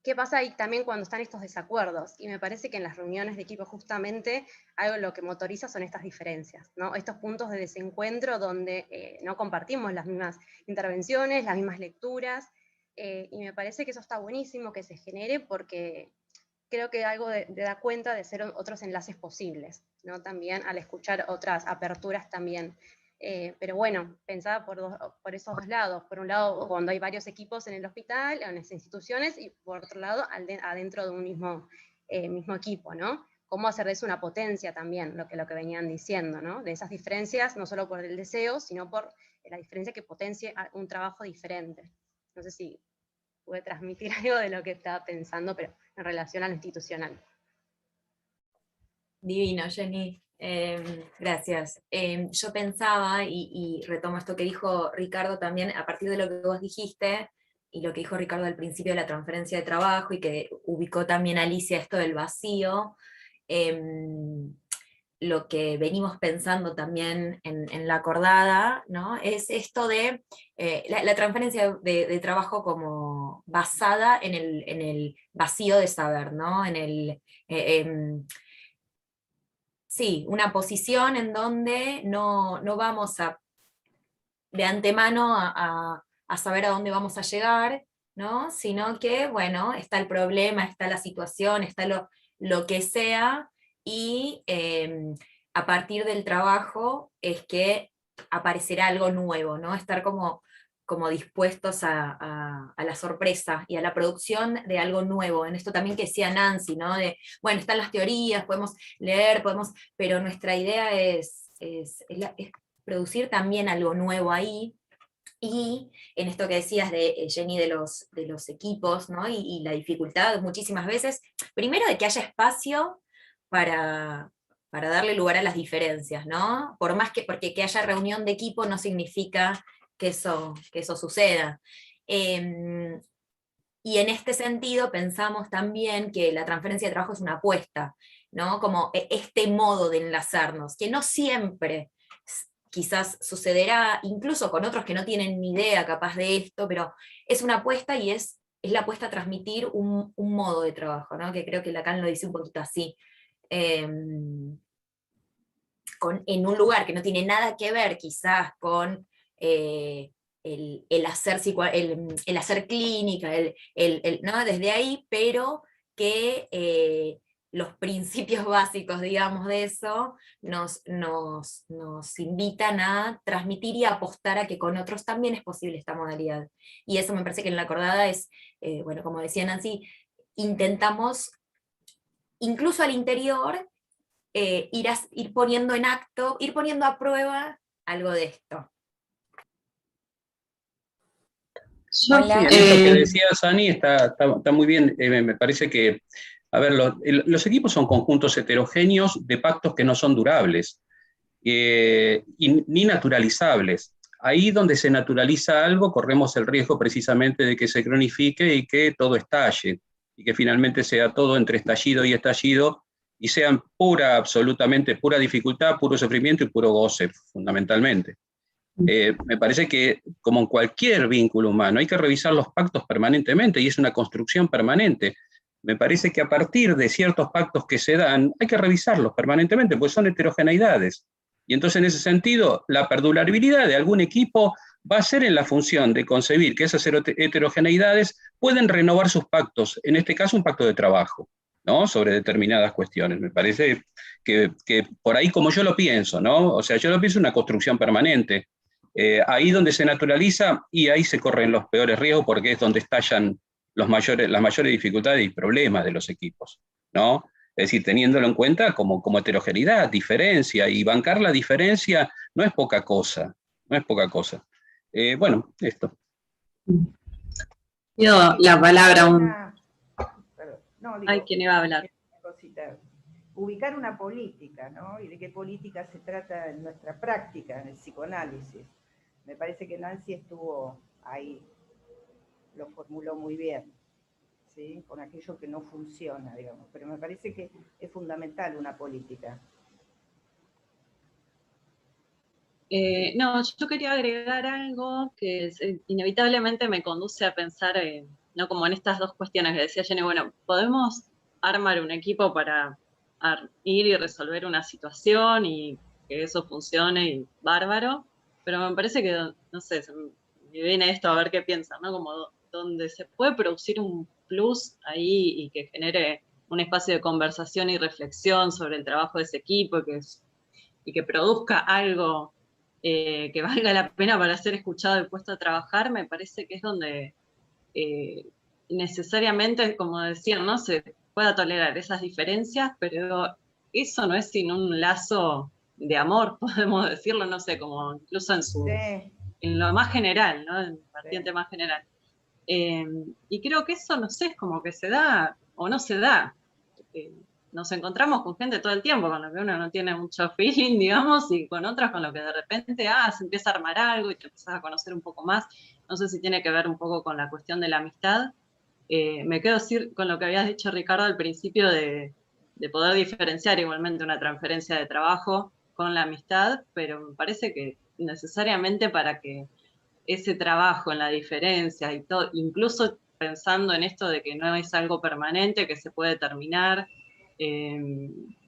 ¿Qué pasa ahí también cuando están estos desacuerdos? Y me parece que en las reuniones de equipo justamente algo lo que motoriza son estas diferencias, ¿no? Estos puntos de desencuentro donde no compartimos las mismas intervenciones, las mismas lecturas, y me parece que eso está buenísimo que se genere porque creo que algo da cuenta de ser otros enlaces posibles, ¿no? También al escuchar otras aperturas también. Pero bueno, pensaba por esos dos lados. Por un lado, cuando hay varios equipos en el hospital, en las instituciones, y por otro lado, adentro de un mismo equipo, ¿no? Cómo hacer de eso una potencia también, lo que venían diciendo, ¿no? De esas diferencias, no solo por el deseo, sino por la diferencia que potencie un trabajo diferente. No sé si pude transmitir algo de lo que estaba pensando, pero en relación a lo institucional. Divino, Jenny. Gracias. Yo pensaba, y retomo esto que dijo Ricardo también, a partir de lo que vos dijiste, y lo que dijo Ricardo al principio de la transferencia de trabajo, y que ubicó también Alicia esto del vacío, lo que venimos pensando también en la acordada, ¿no? Es esto de la transferencia de trabajo como basada en el vacío de saber, ¿no? Sí, una posición en donde no vamos de antemano a saber a dónde vamos a llegar, ¿no? Sino que, bueno, está el problema, está la situación, está lo que sea, y a partir del trabajo es que aparecerá algo nuevo, ¿no? Estar como dispuestos a la sorpresa y a la producción de algo nuevo. En esto también que decía Nancy, ¿no? De, bueno, están las teorías, podemos leer, pero nuestra idea es producir también algo nuevo ahí. Y en esto que decías de Jenny de los equipos, ¿no? Y la dificultad muchísimas veces, primero de que haya espacio para darle lugar a las diferencias, ¿no? Por más porque que haya reunión de equipo no significa que eso suceda. Y en este sentido pensamos también que la transferencia de trabajo es una apuesta, ¿no? Como este modo de enlazarnos, que no siempre quizás sucederá, incluso con otros que no tienen ni idea capaz de esto, pero es una apuesta y es la apuesta a transmitir un modo de trabajo, ¿no? Que creo que Lacan lo dice un poquito así. En un lugar que no tiene nada que ver quizás con el hacer clínica, ¿no? Desde ahí, pero que los principios básicos, digamos, de eso nos invitan a transmitir y a apostar a que con otros también es posible esta modalidad. Y eso me parece que en la acordada es, bueno, como decía Nancy, intentamos, incluso al interior, ir poniendo en acto, ir poniendo a prueba algo de esto. Hola. Sí, eso que decía Sani está muy bien. Me parece que, a ver, los equipos son conjuntos heterogéneos de pactos que no son durables ni naturalizables. Ahí donde se naturaliza algo, corremos el riesgo precisamente de que se cronifique y que todo estalle, y que finalmente sea todo entre estallido y estallido, y sean absolutamente pura dificultad, puro sufrimiento y puro goce, fundamentalmente. Me parece que, como en cualquier vínculo humano, hay que revisar los pactos permanentemente, y es una construcción permanente. Me parece que a partir de ciertos pactos que se dan, hay que revisarlos permanentemente, porque son heterogeneidades. Y entonces, en ese sentido, la perdurabilidad de algún equipo va a ser en la función de concebir que esas heterogeneidades pueden renovar sus pactos, en este caso un pacto de trabajo, ¿no? Sobre determinadas cuestiones. Me parece que por ahí, como yo lo pienso, ¿no? O sea, yo lo pienso una construcción permanente. Ahí donde se naturaliza, y ahí se corren los peores riesgos, porque es donde estallan las mayores dificultades y problemas de los equipos, ¿no? Es decir, teniéndolo en cuenta como heterogeneidad, diferencia, y bancar la diferencia no es poca cosa, no es poca cosa. Bueno, esto. Pido la palabra Ay, ¿quién iba a hablar? Ubicar una política, ¿no? Y de qué política se trata en nuestra práctica, en el psicoanálisis. Me parece que Nancy estuvo ahí, lo formuló muy bien, ¿sí? Con aquello que no funciona, digamos. Pero me parece que es fundamental una política. No, yo quería agregar algo que inevitablemente me conduce a pensar, no como en estas dos cuestiones que decía Jenny, bueno, podemos armar un equipo para ir y resolver una situación y que eso funcione y bárbaro, pero me parece que, no sé, me viene esto a ver qué piensan, ¿no? Como donde se puede producir un plus ahí y que genere un espacio de conversación y reflexión sobre el trabajo de ese equipo y que produzca algo que valga la pena para ser escuchado y puesto a trabajar, me parece que es donde necesariamente, como decían, ¿no? Se pueda tolerar esas diferencias, pero eso no es sin un lazo de amor, podemos decirlo, no sé, como incluso en lo más general, ¿no? En vertiente más general. Y creo que eso, no sé, es como que se da o no se da. Nos encontramos con gente todo el tiempo con lo que uno no tiene mucho feeling, digamos, y con otras con lo que de repente se empieza a armar algo y te empiezas a conocer un poco más. No sé si tiene que ver un poco con la cuestión de la amistad. Me quedo con lo que habías dicho, Ricardo, al principio de poder diferenciar igualmente una transferencia de trabajo con la amistad, pero me parece que necesariamente para que ese trabajo en la diferencia y todo, incluso pensando en esto de que no es algo permanente, que se puede terminar,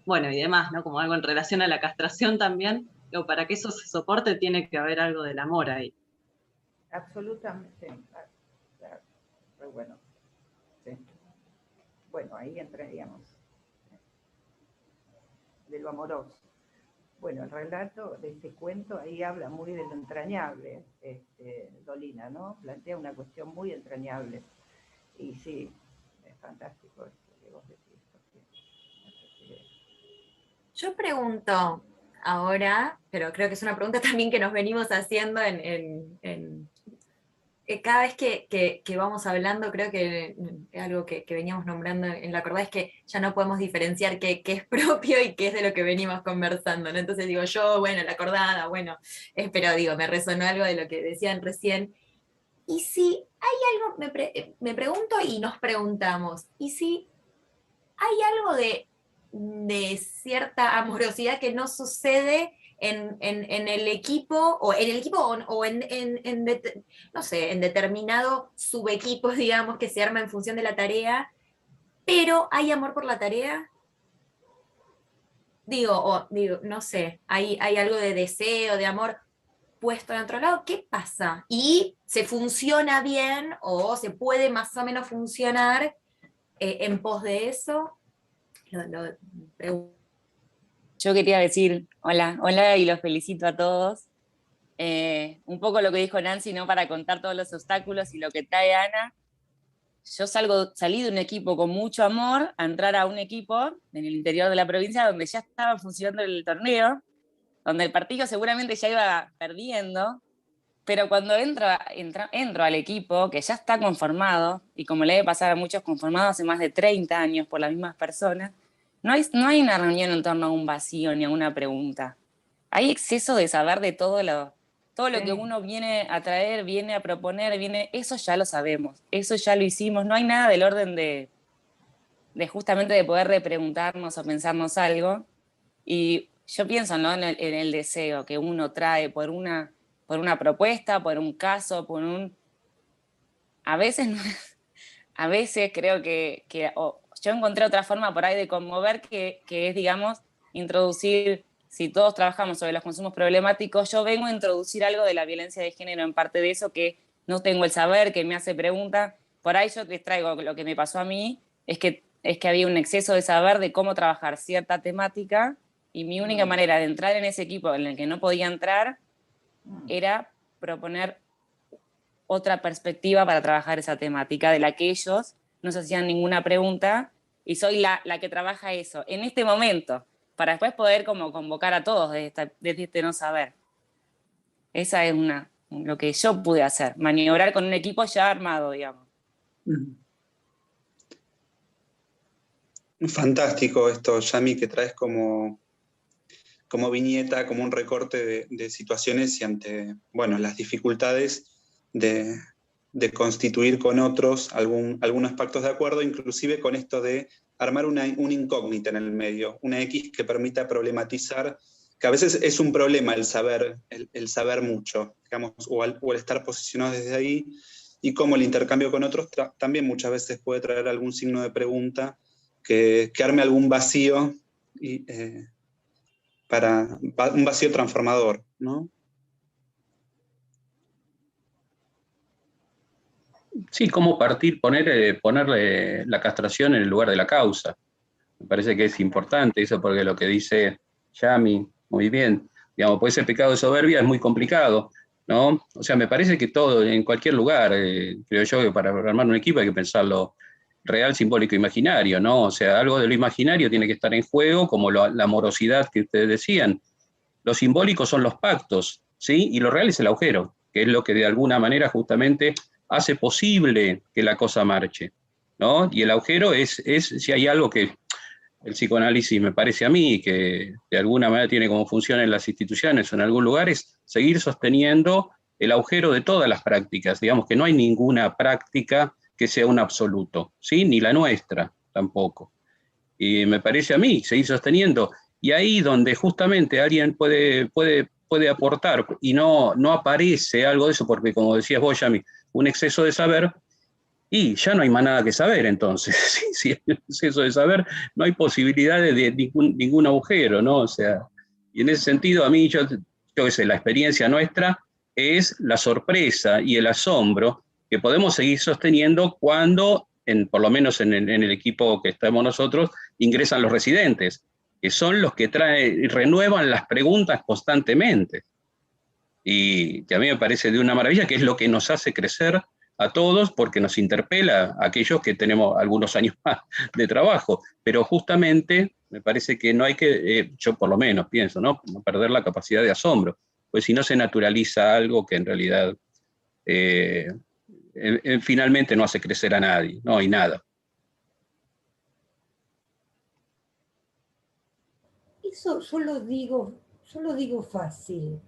bueno, y demás, ¿no? Como algo en relación a la castración también, pero para que eso se soporte tiene que haber algo del amor ahí. Absolutamente, claro. Pero bueno, sí. Bueno, ahí entraríamos. de lo amoroso. Bueno, el relato de este cuento ahí habla muy de lo entrañable, Dolina, ¿no? Plantea una cuestión muy entrañable. Y sí, es fantástico esto que vos decís. Yo pregunto ahora, pero creo que es una pregunta también que nos venimos haciendo cada vez que vamos hablando, creo que es algo que veníamos nombrando en la acordada, es que ya no podemos diferenciar qué es propio y qué es de lo que venimos conversando, ¿no? Entonces digo yo, bueno, la acordada, bueno, pero digo, me resonó algo de lo que decían recién. Y si hay algo, me pregunto y nos preguntamos, y si hay algo de cierta amorosidad que no sucede en el equipo, o no sé, en determinado subequipo, digamos, que se arma en función de la tarea, pero ¿hay amor por la tarea? Digo, no sé, hay algo de deseo, de amor puesto en otro lado, ¿qué pasa? ¿Y se funciona bien o se puede más o menos funcionar en pos de eso? Yo quería decir hola y los felicito a todos. Un poco lo que dijo Nancy, ¿no? Para contar todos los obstáculos y lo que trae Ana. Yo salí de un equipo con mucho amor a entrar a un equipo en el interior de la provincia donde ya estaba funcionando el torneo, donde el partido seguramente ya iba perdiendo, pero cuando entro al equipo, que ya está conformado, y como le debe pasar a muchos conformados hace más de 30 años por las mismas personas, no hay una reunión en torno a un vacío ni a una pregunta. Hay exceso de saber de todo lo que uno viene a traer, viene a proponer, eso ya lo sabemos, eso ya lo hicimos, no hay nada del orden de justamente de poder repreguntarnos o pensarnos algo. Y yo pienso, ¿no? en el deseo que uno trae por una propuesta, por un caso, a veces creo que yo encontré otra forma por ahí de conmover que es, digamos, introducir, si todos trabajamos sobre los consumos problemáticos, yo vengo a introducir algo de la violencia de género en parte de eso, que no tengo el saber, que me hace preguntas. Por ahí yo les traigo lo que me pasó a mí, es que había un exceso de saber de cómo trabajar cierta temática, y mi única manera de entrar en ese equipo en el que no podía entrar era proponer otra perspectiva para trabajar esa temática, de la que ellos no se hacían ninguna pregunta, y soy la que trabaja eso en este momento, para después poder como convocar a todos desde este no saber. Esa es lo que yo pude hacer, maniobrar con un equipo ya armado, digamos. Fantástico esto, Yami, que traes como viñeta, como un recorte de situaciones y ante, bueno, las dificultades de constituir con otros algunos pactos de acuerdo, inclusive con esto de armar una incógnita en el medio, una X que permita problematizar, que a veces es un problema el saber mucho, digamos, o el estar posicionado desde ahí, y cómo el intercambio con otros también muchas veces puede traer algún signo de pregunta que arme algún vacío, para un vacío transformador, ¿no? Sí, cómo ponerle la castración en el lugar de la causa. Me parece que es importante eso, porque lo que dice Yami, muy bien, digamos, pues ese pecado de soberbia es muy complicado, ¿no? O sea, me parece que todo, en cualquier lugar, creo yo que para armar un equipo hay que pensarlo real, simbólico, imaginario, ¿no? O sea, algo de lo imaginario tiene que estar en juego, como la amorosidad que ustedes decían. Lo simbólico son los pactos, ¿sí? Y lo real es el agujero, que es lo que de alguna manera justamente hace posible que la cosa marche, ¿no? Y el agujero es si hay algo que el psicoanálisis me parece a mí, que de alguna manera tiene como función en las instituciones o en algún lugar, es seguir sosteniendo el agujero de todas las prácticas. Digamos que no hay ninguna práctica que sea un absoluto, ¿sí? Ni la nuestra tampoco. Y me parece a mí seguir sosteniendo. Y ahí donde justamente alguien puede aportar y no aparece algo de eso, porque como decías vos, Yami, un exceso de saber, y ya no hay más nada que saber entonces. Si hay un exceso de saber, no hay posibilidades de ningún agujero, ¿no? O sea, y en ese sentido a mí, yo qué sé, la experiencia nuestra es la sorpresa y el asombro que podemos seguir sosteniendo cuando, por lo menos en el equipo que estamos nosotros, ingresan los residentes. que son los que traen y renuevan las preguntas constantemente. Y que a mí me parece de una maravilla, que es lo que nos hace crecer a todos, porque nos interpela a aquellos que tenemos algunos años más de trabajo. Pero justamente me parece que no hay que, yo por lo menos pienso, ¿no? No perder la capacidad de asombro, pues si no se naturaliza algo que en realidad finalmente no hace crecer a nadie, no hay nada. Eso yo lo digo fácil,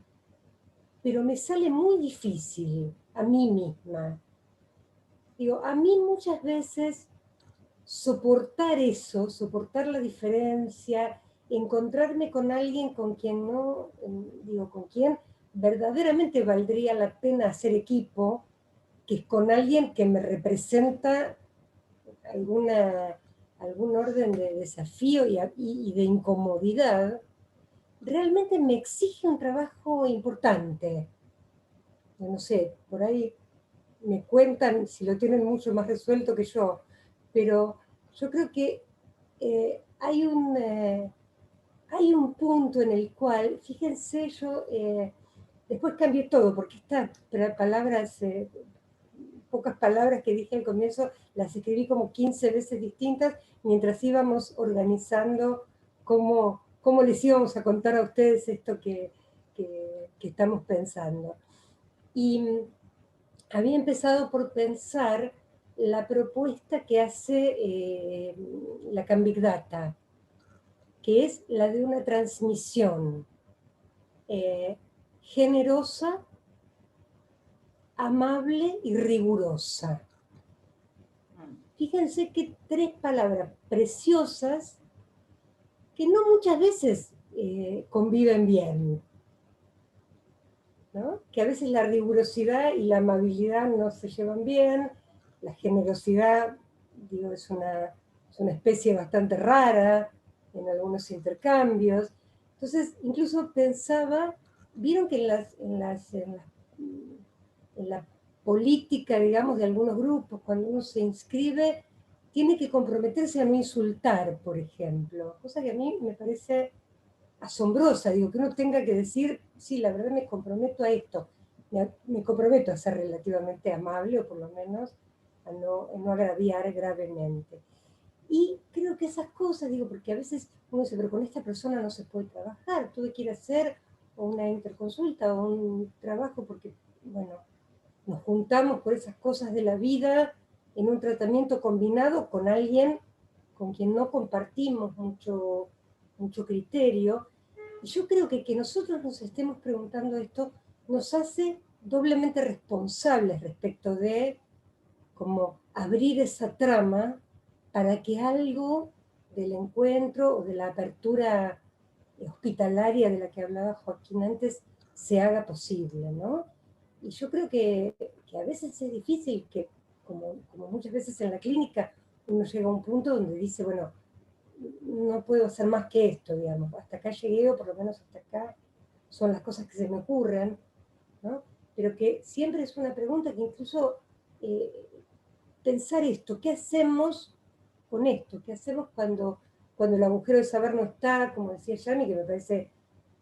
pero me sale muy difícil a mí misma. Digo, a mí muchas veces soportar eso, soportar la diferencia, encontrarme con alguien con quien no, digo, con quien verdaderamente valdría la pena hacer equipo, que es con alguien que me representa algún orden de desafío y de incomodidad, realmente me exige un trabajo importante. Yo no sé, por ahí me cuentan si lo tienen mucho más resuelto que yo, pero yo creo que hay un punto en el cual, fíjense, yo después cambié todo, porque estas palabras, pocas palabras que dije al comienzo, las escribí como 15 veces distintas, mientras íbamos organizando cómo les íbamos a contar a ustedes esto que estamos pensando. Y había empezado por pensar la propuesta que hace la Can Big Data, que es la de una transmisión generosa, amable y rigurosa. Fíjense que 3 palabras preciosas que no muchas veces conviven bien, ¿no? Que a veces la rigurosidad y la amabilidad no se llevan bien, la generosidad, digo, es una especie bastante rara en algunos intercambios. Entonces, incluso pensaba, vieron que en la política, digamos, de algunos grupos, cuando uno se inscribe, tiene que comprometerse a no insultar, por ejemplo, cosa que a mí me parece asombrosa, digo, que uno tenga que decir, sí, la verdad me comprometo a esto, me comprometo a ser relativamente amable, o por lo menos a no agraviar gravemente. Y creo que esas cosas, digo, porque a veces uno dice, pero con esta persona no se puede trabajar, tuve que ir a hacer una interconsulta o un trabajo porque, bueno, nos juntamos por esas cosas de la vida en un tratamiento combinado con alguien con quien no compartimos mucho criterio. Y yo creo que nosotros nos estemos preguntando esto nos hace doblemente responsables respecto de cómo abrir esa trama para que algo del encuentro o de la apertura hospitalaria de la que hablaba Joaquín antes se haga posible, ¿no? Y yo creo que a veces es difícil, que como muchas veces en la clínica uno llega a un punto donde dice, bueno, no puedo hacer más que esto, digamos, hasta acá llegué, o por lo menos hasta acá son las cosas que se me ocurren, ¿no? Pero que siempre es una pregunta que incluso pensar esto, ¿qué hacemos con esto? ¿Qué hacemos cuando el agujero de saber no está, como decía Yami, que me parece,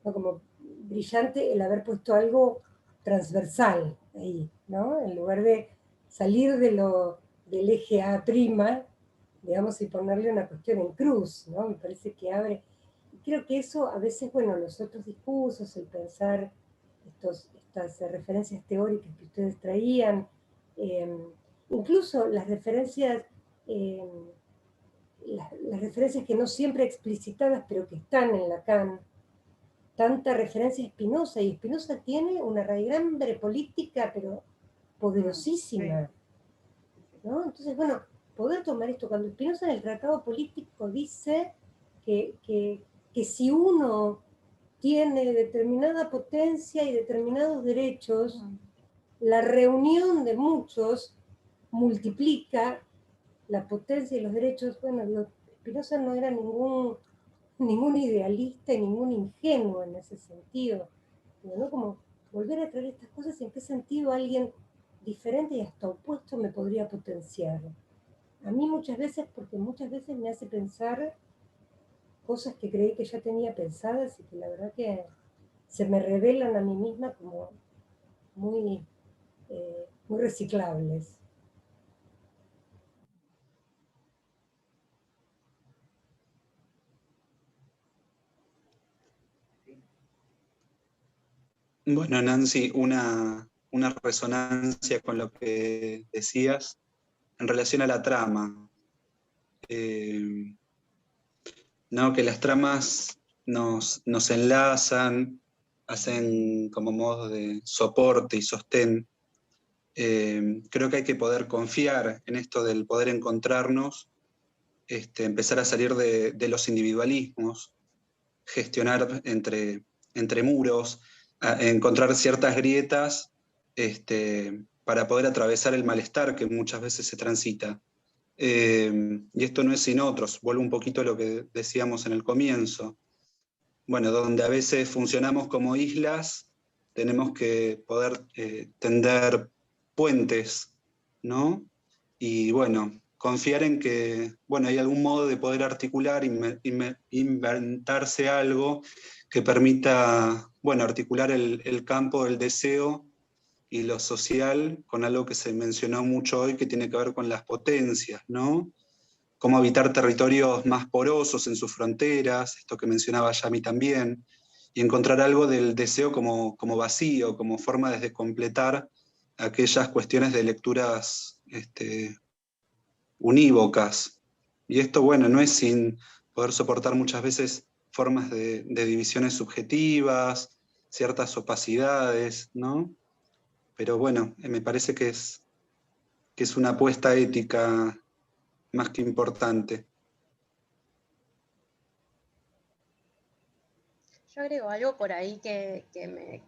¿no?, como brillante el haber puesto algo transversal ahí, ¿no? En lugar de salir del eje A', digamos, y ponerle una cuestión en cruz, ¿no? Me parece que abre. Y creo que eso a veces, bueno, los otros discursos, el pensar estas referencias teóricas que ustedes traían, incluso las referencias, las referencias que no siempre explicitadas, pero que están en Lacan, tanta referencia a Spinoza, y Spinoza tiene una raigambre política, pero poderosísima, ¿no? Entonces, bueno, poder tomar esto, cuando Spinoza en el Tratado Político dice que si uno tiene determinada potencia y determinados derechos, la reunión de muchos multiplica la potencia y los derechos. Bueno, Spinoza no era ningún idealista y ningún ingenuo en ese sentido, ¿no? Como volver a traer estas cosas, en qué sentido alguien diferente y hasta opuesto me podría potenciar. A mí muchas veces, porque muchas veces me hace pensar cosas que creí que ya tenía pensadas y que la verdad que se me revelan a mí misma como muy, muy reciclables. Bueno, Nancy, una resonancia con lo que decías en relación a la trama. ¿No? Que las tramas nos enlazan, hacen como modo de soporte y sostén. Creo que hay que poder confiar en esto del poder encontrarnos, empezar a salir de los individualismos, gestionar entre muros, encontrar ciertas grietas para poder atravesar el malestar que muchas veces se transita. Y esto no es sin otros, vuelvo un poquito a lo que decíamos en el comienzo. Bueno, donde a veces funcionamos como islas, tenemos que poder tender puentes, ¿no? Y bueno, confiar en que, bueno, hay algún modo de poder articular, inventarse algo que permita, bueno, articular el campo del deseo y lo social con algo que se mencionó mucho hoy, que tiene que ver con las potencias, ¿no? Cómo habitar territorios más porosos en sus fronteras, esto que mencionaba Yami también, y encontrar algo del deseo como vacío, como forma de completar aquellas cuestiones de lecturas unívocas. Y esto, bueno, no es sin poder soportar muchas veces formas de divisiones subjetivas, ciertas opacidades, ¿no? Pero bueno, me parece que es una apuesta ética más que importante. Yo agrego algo por ahí que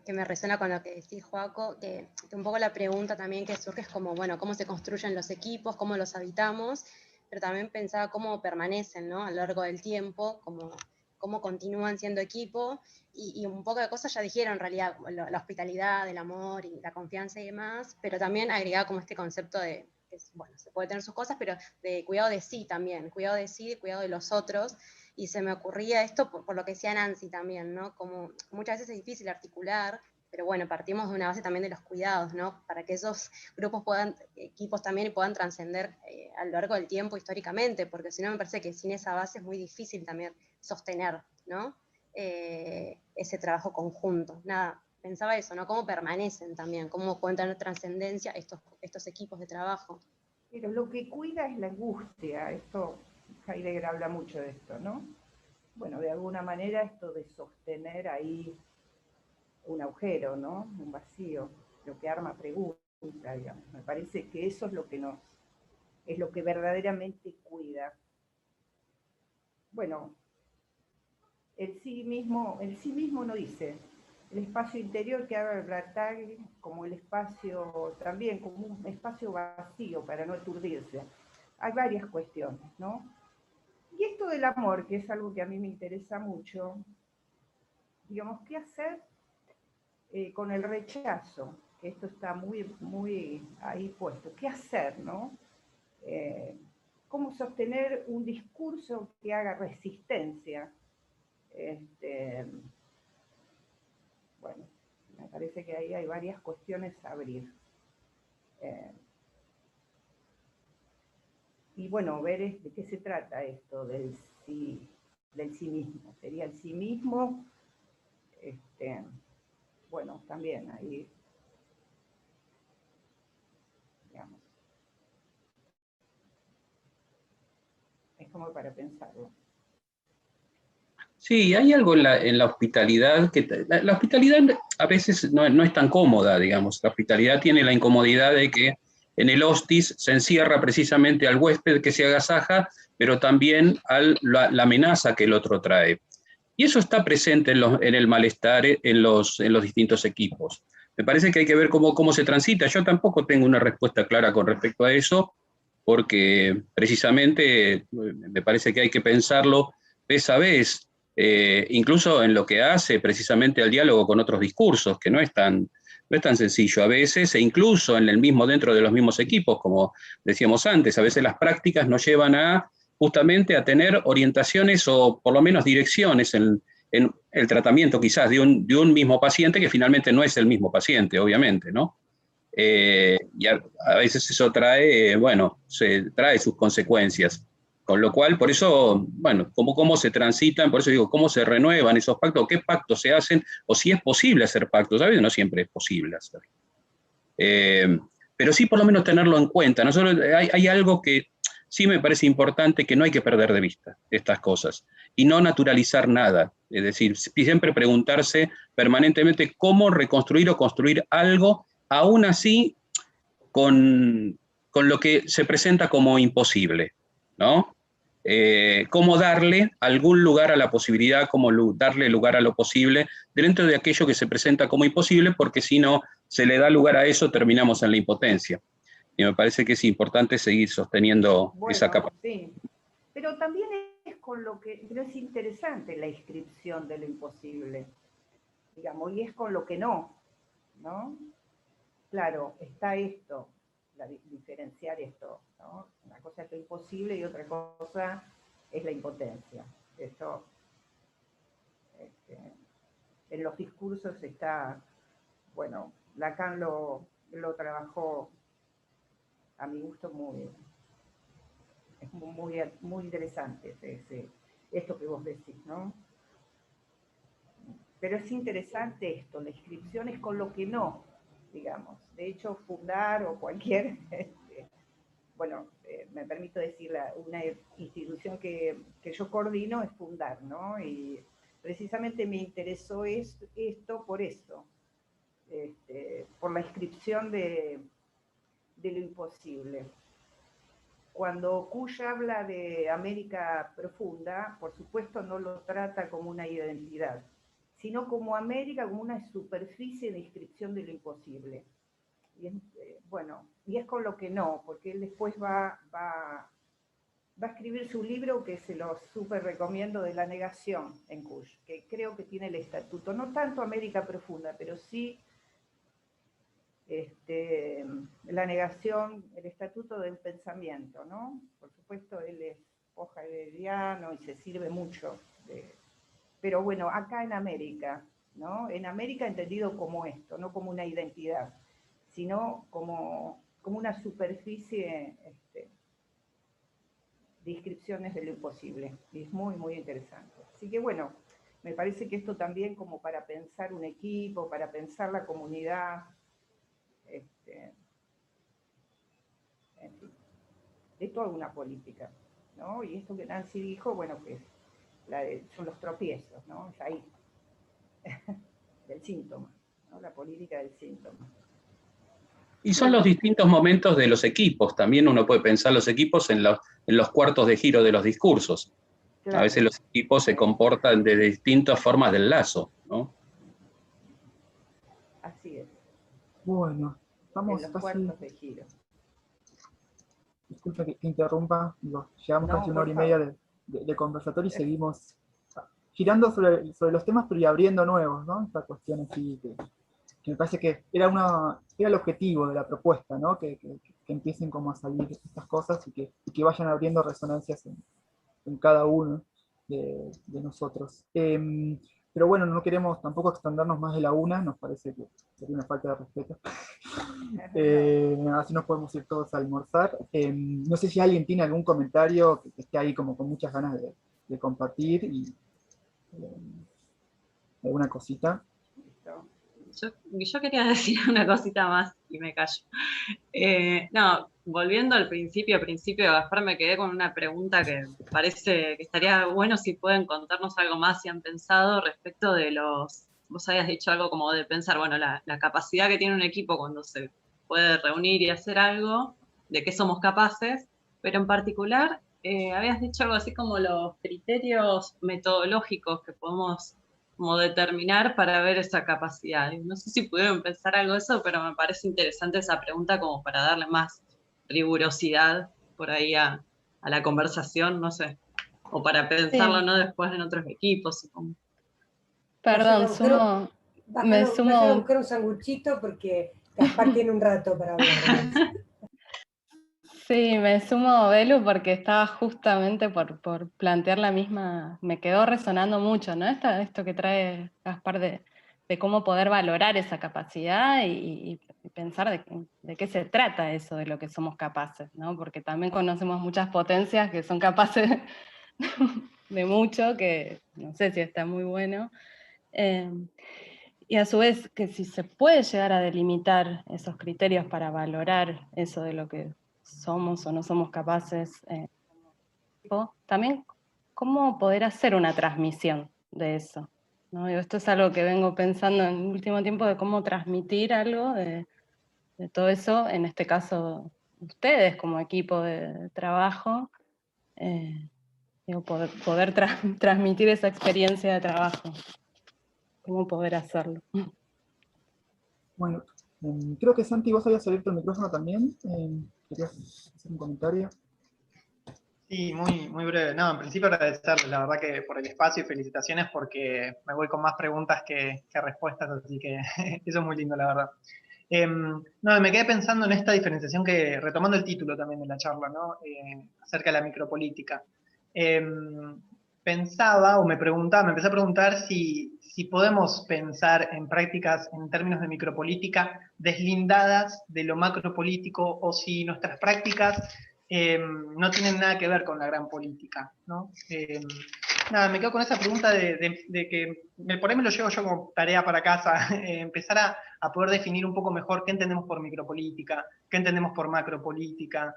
me resuena con lo que decís, Joaco, que un poco la pregunta también que surge es como, bueno, cómo se construyen los equipos, cómo los habitamos, pero también pensaba cómo permanecen, ¿no? A lo largo del tiempo, cómo continúan siendo equipo, y un poco de cosas ya dijeron en realidad, la hospitalidad, el amor y la confianza y demás, pero también agregaba como este concepto de, bueno, se puede tener sus cosas, pero de cuidado de sí también, cuidado de sí, cuidado de los otros, y se me ocurría esto por lo que decía Nancy también, ¿no? Como muchas veces es difícil articular, pero bueno, partimos de una base también de los cuidados, ¿no? Para que esos grupos equipos también puedan trascender a lo largo del tiempo históricamente, porque si no me parece que sin esa base es muy difícil también sostener, ¿no? Ese trabajo conjunto. Nada, pensaba eso, ¿no? Cómo permanecen también, cómo pueden tener trascendencia estos equipos de trabajo. Pero lo que cuida es la angustia, esto, Heidegger habla mucho de esto, ¿no? Bueno, de alguna manera esto de sostener ahí un agujero, ¿no? Un vacío, lo que arma pregunta, digamos. Me parece que eso es lo que verdaderamente cuida. Bueno, el sí mismo no dice. El espacio interior que habla Blatag como el espacio también, como un espacio vacío para no aturdirse. Hay varias cuestiones, ¿no? Y esto del amor, que es algo que a mí me interesa mucho, digamos, ¿qué hacer con el rechazo? Que esto está muy, muy ahí puesto. ¿Qué hacer, no? ¿Cómo sostener un discurso que haga resistencia? Bueno, me parece que ahí hay varias cuestiones a abrir. Y bueno, ver de qué se trata esto del sí mismo. Sería el sí mismo, bueno, también ahí, digamos, es como para pensarlo. Sí, hay algo en la hospitalidad, que la hospitalidad a veces no es tan cómoda, digamos. La hospitalidad tiene la incomodidad de que en el hostis se encierra precisamente al huésped que se agasaja, pero también a la amenaza que el otro trae. Y eso está presente en el malestar en los distintos equipos. Me parece que hay que ver cómo se transita. Yo tampoco tengo una respuesta clara con respecto a eso, porque precisamente me parece que hay que pensarlo vez a vez, incluso en lo que hace precisamente al diálogo con otros discursos, que no es tan sencillo a veces, e incluso dentro de los mismos equipos, como decíamos antes, a veces las prácticas nos llevan a justamente a tener orientaciones o por lo menos direcciones en el tratamiento quizás de un mismo paciente que finalmente no es el mismo paciente, obviamente, ¿no? Y a veces eso trae, bueno, trae sus consecuencias. Con lo cual, por eso, bueno, cómo se transitan, por eso digo, cómo se renuevan esos pactos, qué pactos se hacen, o si es posible hacer pactos, ¿sabes? No siempre es posible hacer. Pero sí por lo menos tenerlo en cuenta. Nosotros, hay algo que sí me parece importante, que no hay que perder de vista estas cosas, y no naturalizar nada. Es decir, siempre preguntarse permanentemente cómo reconstruir o construir algo, aún así con lo que se presenta como imposible, ¿no? Cómo darle algún lugar a la posibilidad, cómo darle lugar a lo posible dentro de aquello que se presenta como imposible, porque si no se le da lugar a eso, terminamos en la impotencia. Y me parece que es importante seguir sosteniendo esa capacidad. Sí, pero también pero es interesante la inscripción de lo imposible, digamos, y es con lo que no, ¿no? Claro, está esto, diferenciar esto, ¿no? Una cosa es lo imposible y otra cosa es la impotencia. Esto, en los discursos está, bueno, Lacan lo trabajó a mi gusto muy interesante esto que vos decís, ¿no? Pero es interesante esto, la inscripción es con lo que no, digamos. De hecho, fundar o cualquier, bueno, me permito decir, una institución que yo coordino es fundar, ¿no? Y precisamente me interesó esto por eso, por la inscripción de lo imposible. Cuando Kusch habla de América profunda, por supuesto no lo trata como una identidad, sino como América, como una superficie de inscripción de lo imposible. Y bueno, y es con lo que no, porque él después va a escribir su libro, que se lo súper recomiendo, de la negación en Kusch, que creo que tiene el estatuto, no tanto América profunda, pero sí la negación, el estatuto del pensamiento, ¿no? Por supuesto, él es heideggeriano y se sirve mucho pero bueno, acá en América, ¿no? En América entendido como esto, no como una identidad, sino como una superficie de inscripciones de lo imposible. Y es muy, muy interesante. Así que bueno, me parece que esto también como para pensar un equipo, para pensar la comunidad, en fin, de toda una política, ¿no? Y esto que Nancy dijo, bueno, que son los tropiezos, ¿no? Es ahí, del síntoma, ¿no? La política del síntoma. Y son los distintos momentos de los equipos. También uno puede pensar los equipos en los cuartos de giro de los discursos. Claro. A veces los equipos se comportan de distintas formas del lazo, ¿no? Así es. Bueno, estamos en los cuartos de giro. Disculpa que interrumpa, llevamos casi una hora y media de conversatorio y seguimos girando sobre los temas, pero y abriendo nuevos, ¿no? Esta cuestión así que me parece que era el objetivo de la propuesta, ¿no? Que empiecen como a salir estas cosas y que vayan abriendo resonancias en cada uno de nosotros. Pero bueno, no queremos tampoco extendernos más de la una, nos parece que sería una falta de respeto. Así nos podemos ir todos a almorzar. No sé si alguien tiene algún comentario que esté ahí como con muchas ganas de compartir y alguna cosita. Yo quería decir una cosita más y me callo. No, volviendo al principio, Gaspar, me quedé con una pregunta que parece que estaría bueno si pueden contarnos algo más si han pensado respecto de vos habías dicho algo como de pensar, bueno, la capacidad que tiene un equipo cuando se puede reunir y hacer algo, de qué somos capaces, pero en particular habías dicho algo así como los criterios metodológicos que podemos como determinar para ver esa capacidad. No sé si pudieron pensar algo de eso, pero me parece interesante esa pregunta como para darle más rigurosidad por ahí a la conversación, no sé, o para pensarlo, ¿no? Después en otros equipos. Supongo. Perdón, me sumo a buscar un sanguchito porque Gaspar tiene un rato para hablar. Sí, me sumo, Belu, porque estaba justamente por plantear la misma, me quedó resonando mucho, ¿no? Esto que trae Gaspar de cómo poder valorar esa capacidad y pensar de qué se trata eso de lo que somos capaces, ¿no? Porque también conocemos muchas potencias que son capaces de mucho, que no sé si está muy bueno. Y a su vez, que si se puede llegar a delimitar esos criterios para valorar eso de lo que somos o no somos capaces, también cómo poder hacer una transmisión de eso, ¿no? Digo, esto es algo que vengo pensando en el último tiempo, de cómo transmitir algo de todo eso, en este caso ustedes como equipo de trabajo, digo, poder transmitir esa experiencia de trabajo, cómo poder hacerlo. Bueno, creo que Santi, vos habías abierto el micrófono también. ¿Querías hacer un comentario? Sí, muy breve. No, en principio agradecerles, la verdad que por el espacio y felicitaciones porque me voy con más preguntas que respuestas, así que eso es muy lindo, la verdad. No, me quedé pensando en esta diferenciación que, retomando el título también de la charla, ¿no? Acerca de la micropolítica. Pensaba, o me empecé a preguntar si podemos pensar en prácticas en términos de micropolítica deslindadas de lo macropolítico, o si nuestras prácticas no tienen nada que ver con la gran política, ¿no? Nada, me quedo con esa pregunta de que por ahí me lo llevo yo como tarea para casa, empezar a poder definir un poco mejor qué entendemos por micropolítica, qué entendemos por macropolítica,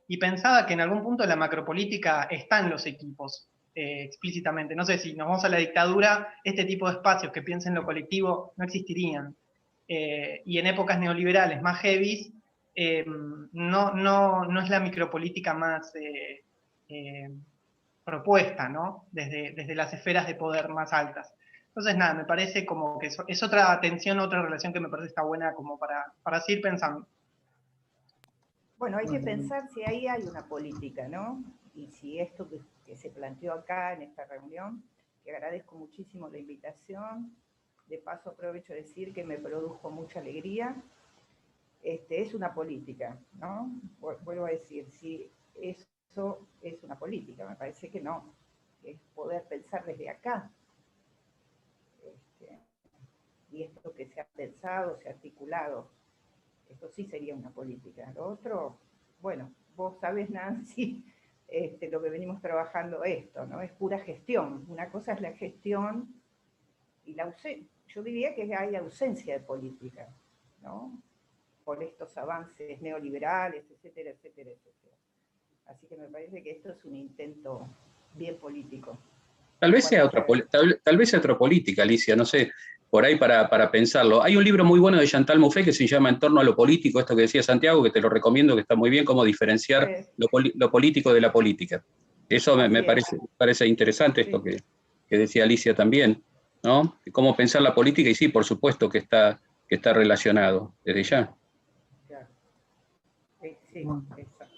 y pensaba que en algún punto la macropolítica está en los equipos, explícitamente. No sé, si nos vamos a la dictadura, este tipo de espacios que piensen en lo colectivo no existirían. Y en épocas neoliberales más heavies, no es la micropolítica más propuesta, ¿no? Desde las esferas de poder más altas. Entonces, nada, me parece como que es otra tensión, otra relación que me parece está buena como para seguir pensando. Bueno, hay que pensar si ahí hay una política, ¿no? Y si esto que se planteó acá en esta reunión, que agradezco muchísimo la invitación, de paso aprovecho de decir que me produjo mucha alegría, es una política, ¿no? Vuelvo a decir, si eso es una política, me parece que no, es poder pensar desde acá. Y esto que se ha pensado, se ha articulado, esto sí sería una política. Lo otro, bueno, vos sabés, Nancy, lo que venimos trabajando esto, ¿no? Es pura gestión. Una cosa es la gestión y la ausencia. Yo diría que hay ausencia de política, ¿no? Por estos avances neoliberales, etcétera, etcétera, etcétera. Así que me parece que esto es un intento bien político. Tal vez sea otra política, Alicia, no sé, por ahí para pensarlo. Hay un libro muy bueno de Chantal Mouffe que se llama En torno a lo político, esto que decía Santiago, que te lo recomiendo, que está muy bien, cómo diferenciar lo político de la política. Eso me parece interesante, esto que decía Alicia también, ¿no? Cómo pensar la política, y sí, por supuesto que está relacionado, desde ya. Claro. Sí, Bueno. exacto.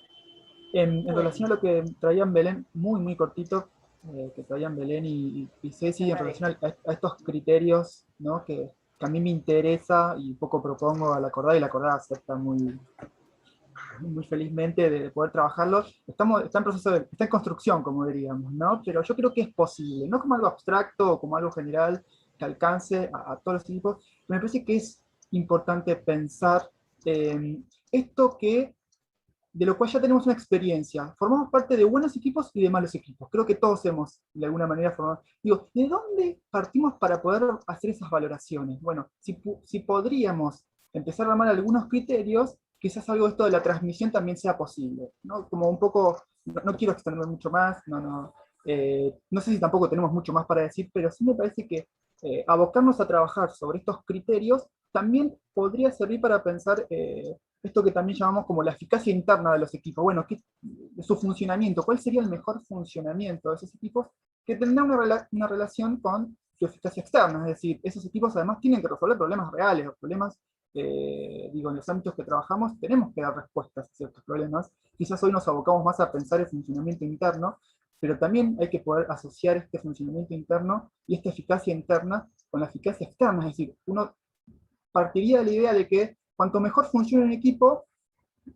En relación a lo que traían Belén, muy cortito, que traían Belén y Ceci, en relación a estos criterios, ¿no? que a mí me interesa y poco propongo a la acordada, y la acordada acepta muy felizmente de poder trabajarlos. Está en proceso está en construcción, como diríamos, ¿no? Pero yo creo que es posible, no como algo abstracto o como algo general que alcance a todos los equipos. Me parece que es importante pensar esto de lo cual ya tenemos una experiencia. Formamos parte de buenos equipos y de malos equipos. Creo que todos hemos, de alguna manera, formado. Digo, ¿de dónde partimos para poder hacer esas valoraciones? Bueno, si podríamos empezar a armar algunos criterios, quizás algo de esto de la transmisión también sea posible, ¿no? Como un poco, no quiero extenderme mucho más, no sé si tampoco tenemos mucho más para decir, pero sí me parece que abocarnos a trabajar sobre estos criterios también podría servir para pensar esto que también llamamos como la eficacia interna de los equipos. Bueno, su funcionamiento, ¿cuál sería el mejor funcionamiento de esos equipos? Que tendrá una relación con su eficacia externa, es decir, esos equipos además tienen que resolver problemas reales, los problemas, en los ámbitos que trabajamos tenemos que dar respuestas a ciertos problemas. Quizás hoy nos abocamos más a pensar el funcionamiento interno, pero también hay que poder asociar este funcionamiento interno y esta eficacia interna con la eficacia externa, es decir, uno partiría de la idea de que cuanto mejor funcione un equipo,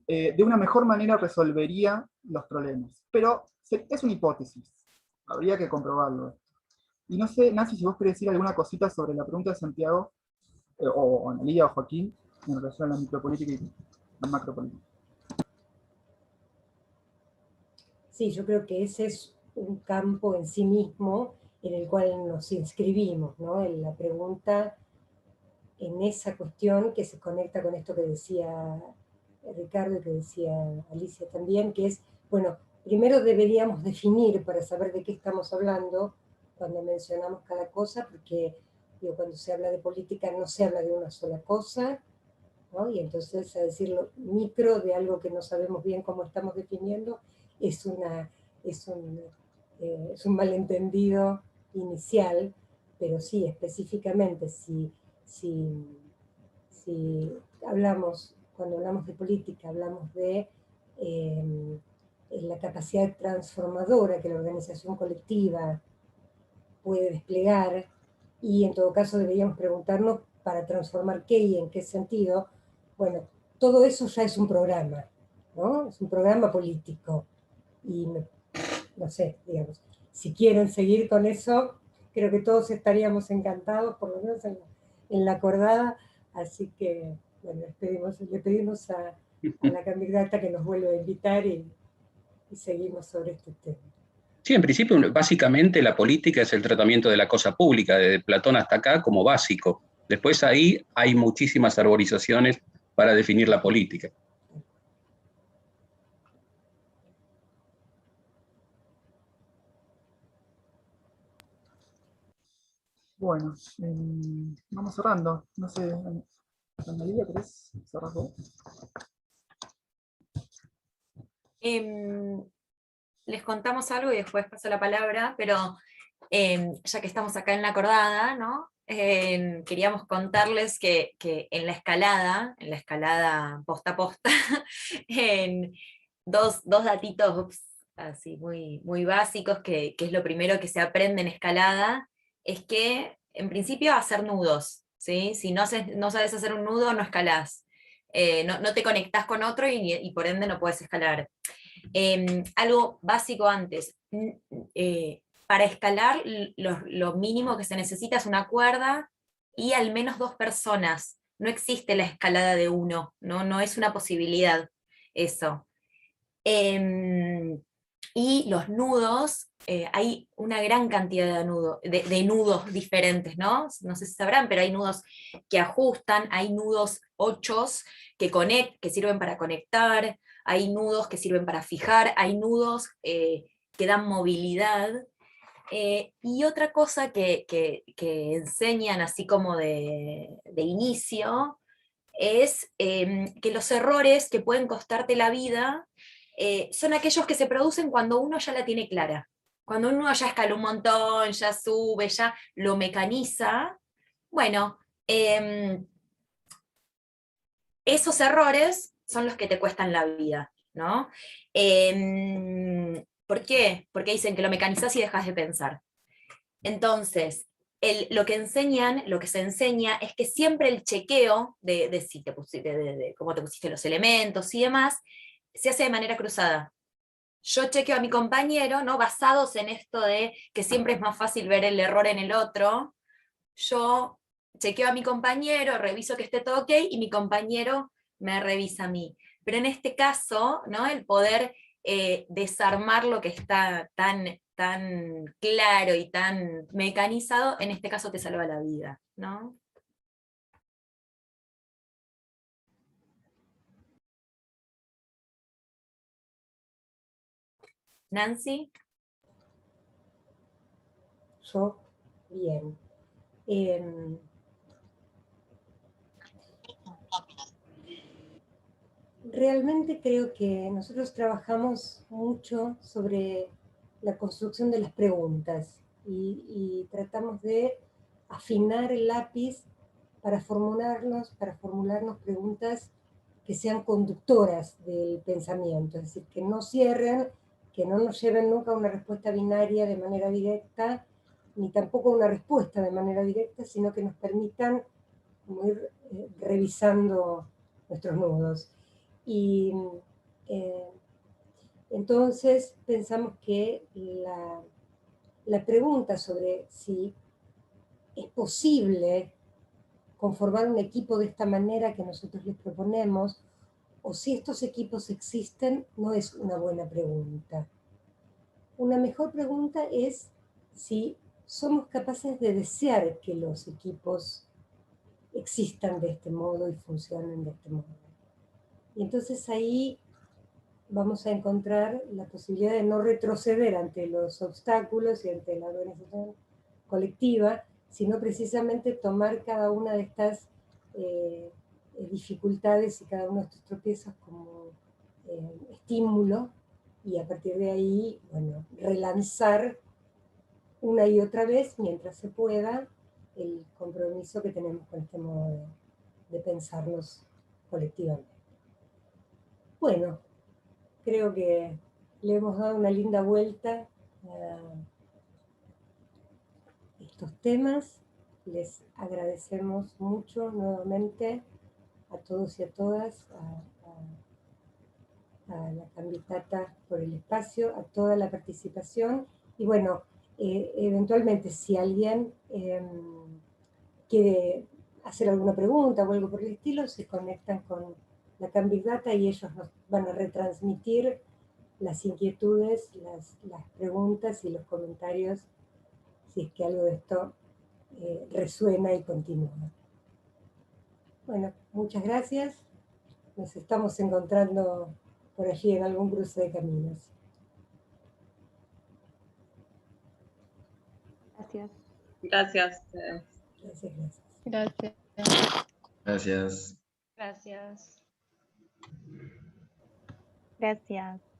de una mejor manera resolvería los problemas. Pero es una hipótesis, habría que comprobarlo. Y no sé, Nancy, si vos querés decir alguna cosita sobre la pregunta de Santiago, o Analía o Joaquín, en relación a la micropolítica y la macropolítica. Sí, yo creo que ese es un campo en sí mismo en el cual nos inscribimos, ¿no? En la pregunta, en esa cuestión que se conecta con esto que decía Ricardo y que decía Alicia también, que es, bueno, primero deberíamos definir para saber de qué estamos hablando cuando mencionamos cada cosa, porque digo, cuando se habla de política no se habla de una sola cosa, ¿no? Y entonces a decirlo micro de algo que no sabemos bien cómo estamos definiendo es un malentendido inicial, pero sí, específicamente, si hablamos, cuando hablamos de política, hablamos de la capacidad transformadora que la organización colectiva puede desplegar, y en todo caso deberíamos preguntarnos para transformar qué y en qué sentido. Bueno, todo eso ya es un programa, ¿no? Es un programa político. Y no sé, digamos, si quieren seguir con eso, creo que todos estaríamos encantados, por lo menos en la acordada. Así que, bueno, le pedimos a la candidata que nos vuelva a invitar y seguimos sobre este tema. Sí, en principio, básicamente la política es el tratamiento de la cosa pública, desde Platón hasta acá, como básico. Después ahí hay muchísimas arborizaciones para definir la política. Bueno, vamos cerrando. No sé, Analía, ¿querés cerrar vos? Les contamos algo y después paso la palabra, pero ya que estamos acá en la acordada, ¿no? Queríamos contarles que en la escalada posta a posta, dos datitos así muy, muy básicos, que es lo primero que se aprende en escalada, es que en principio hacer nudos, ¿sí? Si no sabes hacer un nudo, no escalás. No te conectás con otro y por ende no puedes escalar. Algo básico antes, para escalar lo mínimo que se necesita es una cuerda y al menos 2 personas. No existe la escalada de uno, no es una posibilidad eso. Y los nudos, hay una gran cantidad de nudos diferentes, ¿no? No sé si sabrán, pero hay nudos que ajustan, hay nudos 8 que sirven para conectar, hay nudos que sirven para fijar, hay nudos que dan movilidad. Y otra cosa que enseñan así como de inicio es que los errores que pueden costarte la vida son aquellos que se producen cuando uno ya la tiene clara. Cuando uno ya escala un montón, ya sube, ya lo mecaniza. Bueno, esos errores son los que te cuestan la vida, ¿no? ¿Por qué? Porque dicen que lo mecanizás y dejas de pensar. Entonces, lo que se enseña es que siempre el chequeo de si te pusiste, de cómo te pusiste los elementos y demás, se hace de manera cruzada. Yo chequeo a mi compañero, ¿no? Basados en esto de que siempre es más fácil ver el error en el otro, yo chequeo a mi compañero, reviso que esté todo ok, y mi compañero me revisa a mí. Pero en este caso, ¿no? El poder desarmar lo que está tan claro y tan mecanizado, en este caso te salva la vida, ¿no? Nancy. Yo, bien. Realmente creo que nosotros trabajamos mucho sobre la construcción de las preguntas y tratamos de afinar el lápiz para formularnos preguntas que sean conductoras del pensamiento, es decir, que no cierren, que no nos lleven nunca a una respuesta binaria de manera directa, ni tampoco a una respuesta de manera directa, sino que nos permitan como ir revisando nuestros nudos. Y entonces pensamos que la pregunta sobre si es posible conformar un equipo de esta manera que nosotros les proponemos, o si estos equipos existen, no es una buena pregunta. Una mejor pregunta es si somos capaces de desear que los equipos existan de este modo y funcionen de este modo. Y entonces ahí vamos a encontrar la posibilidad de no retroceder ante los obstáculos y ante la organización colectiva, sino precisamente tomar cada una de estas dificultades y cada uno de estos tropiezos como estímulo, y a partir de ahí, bueno, relanzar una y otra vez, mientras se pueda, el compromiso que tenemos con este modo de pensarnos colectivamente. Bueno, creo que le hemos dado una linda vuelta a estos temas. Les agradecemos mucho nuevamente a todos y a todas, a la candidata por el espacio, a toda la participación. Y bueno, eventualmente si alguien quiere hacer alguna pregunta o algo por el estilo, se conectan con la candidata y ellos nos van a retransmitir las inquietudes, las preguntas y los comentarios, si es que algo de esto resuena y continúa. Bueno, muchas gracias. Nos estamos encontrando por allí en algún cruce de caminos. Gracias. Gracias. Gracias, gracias. Gracias. Gracias. Gracias. Gracias.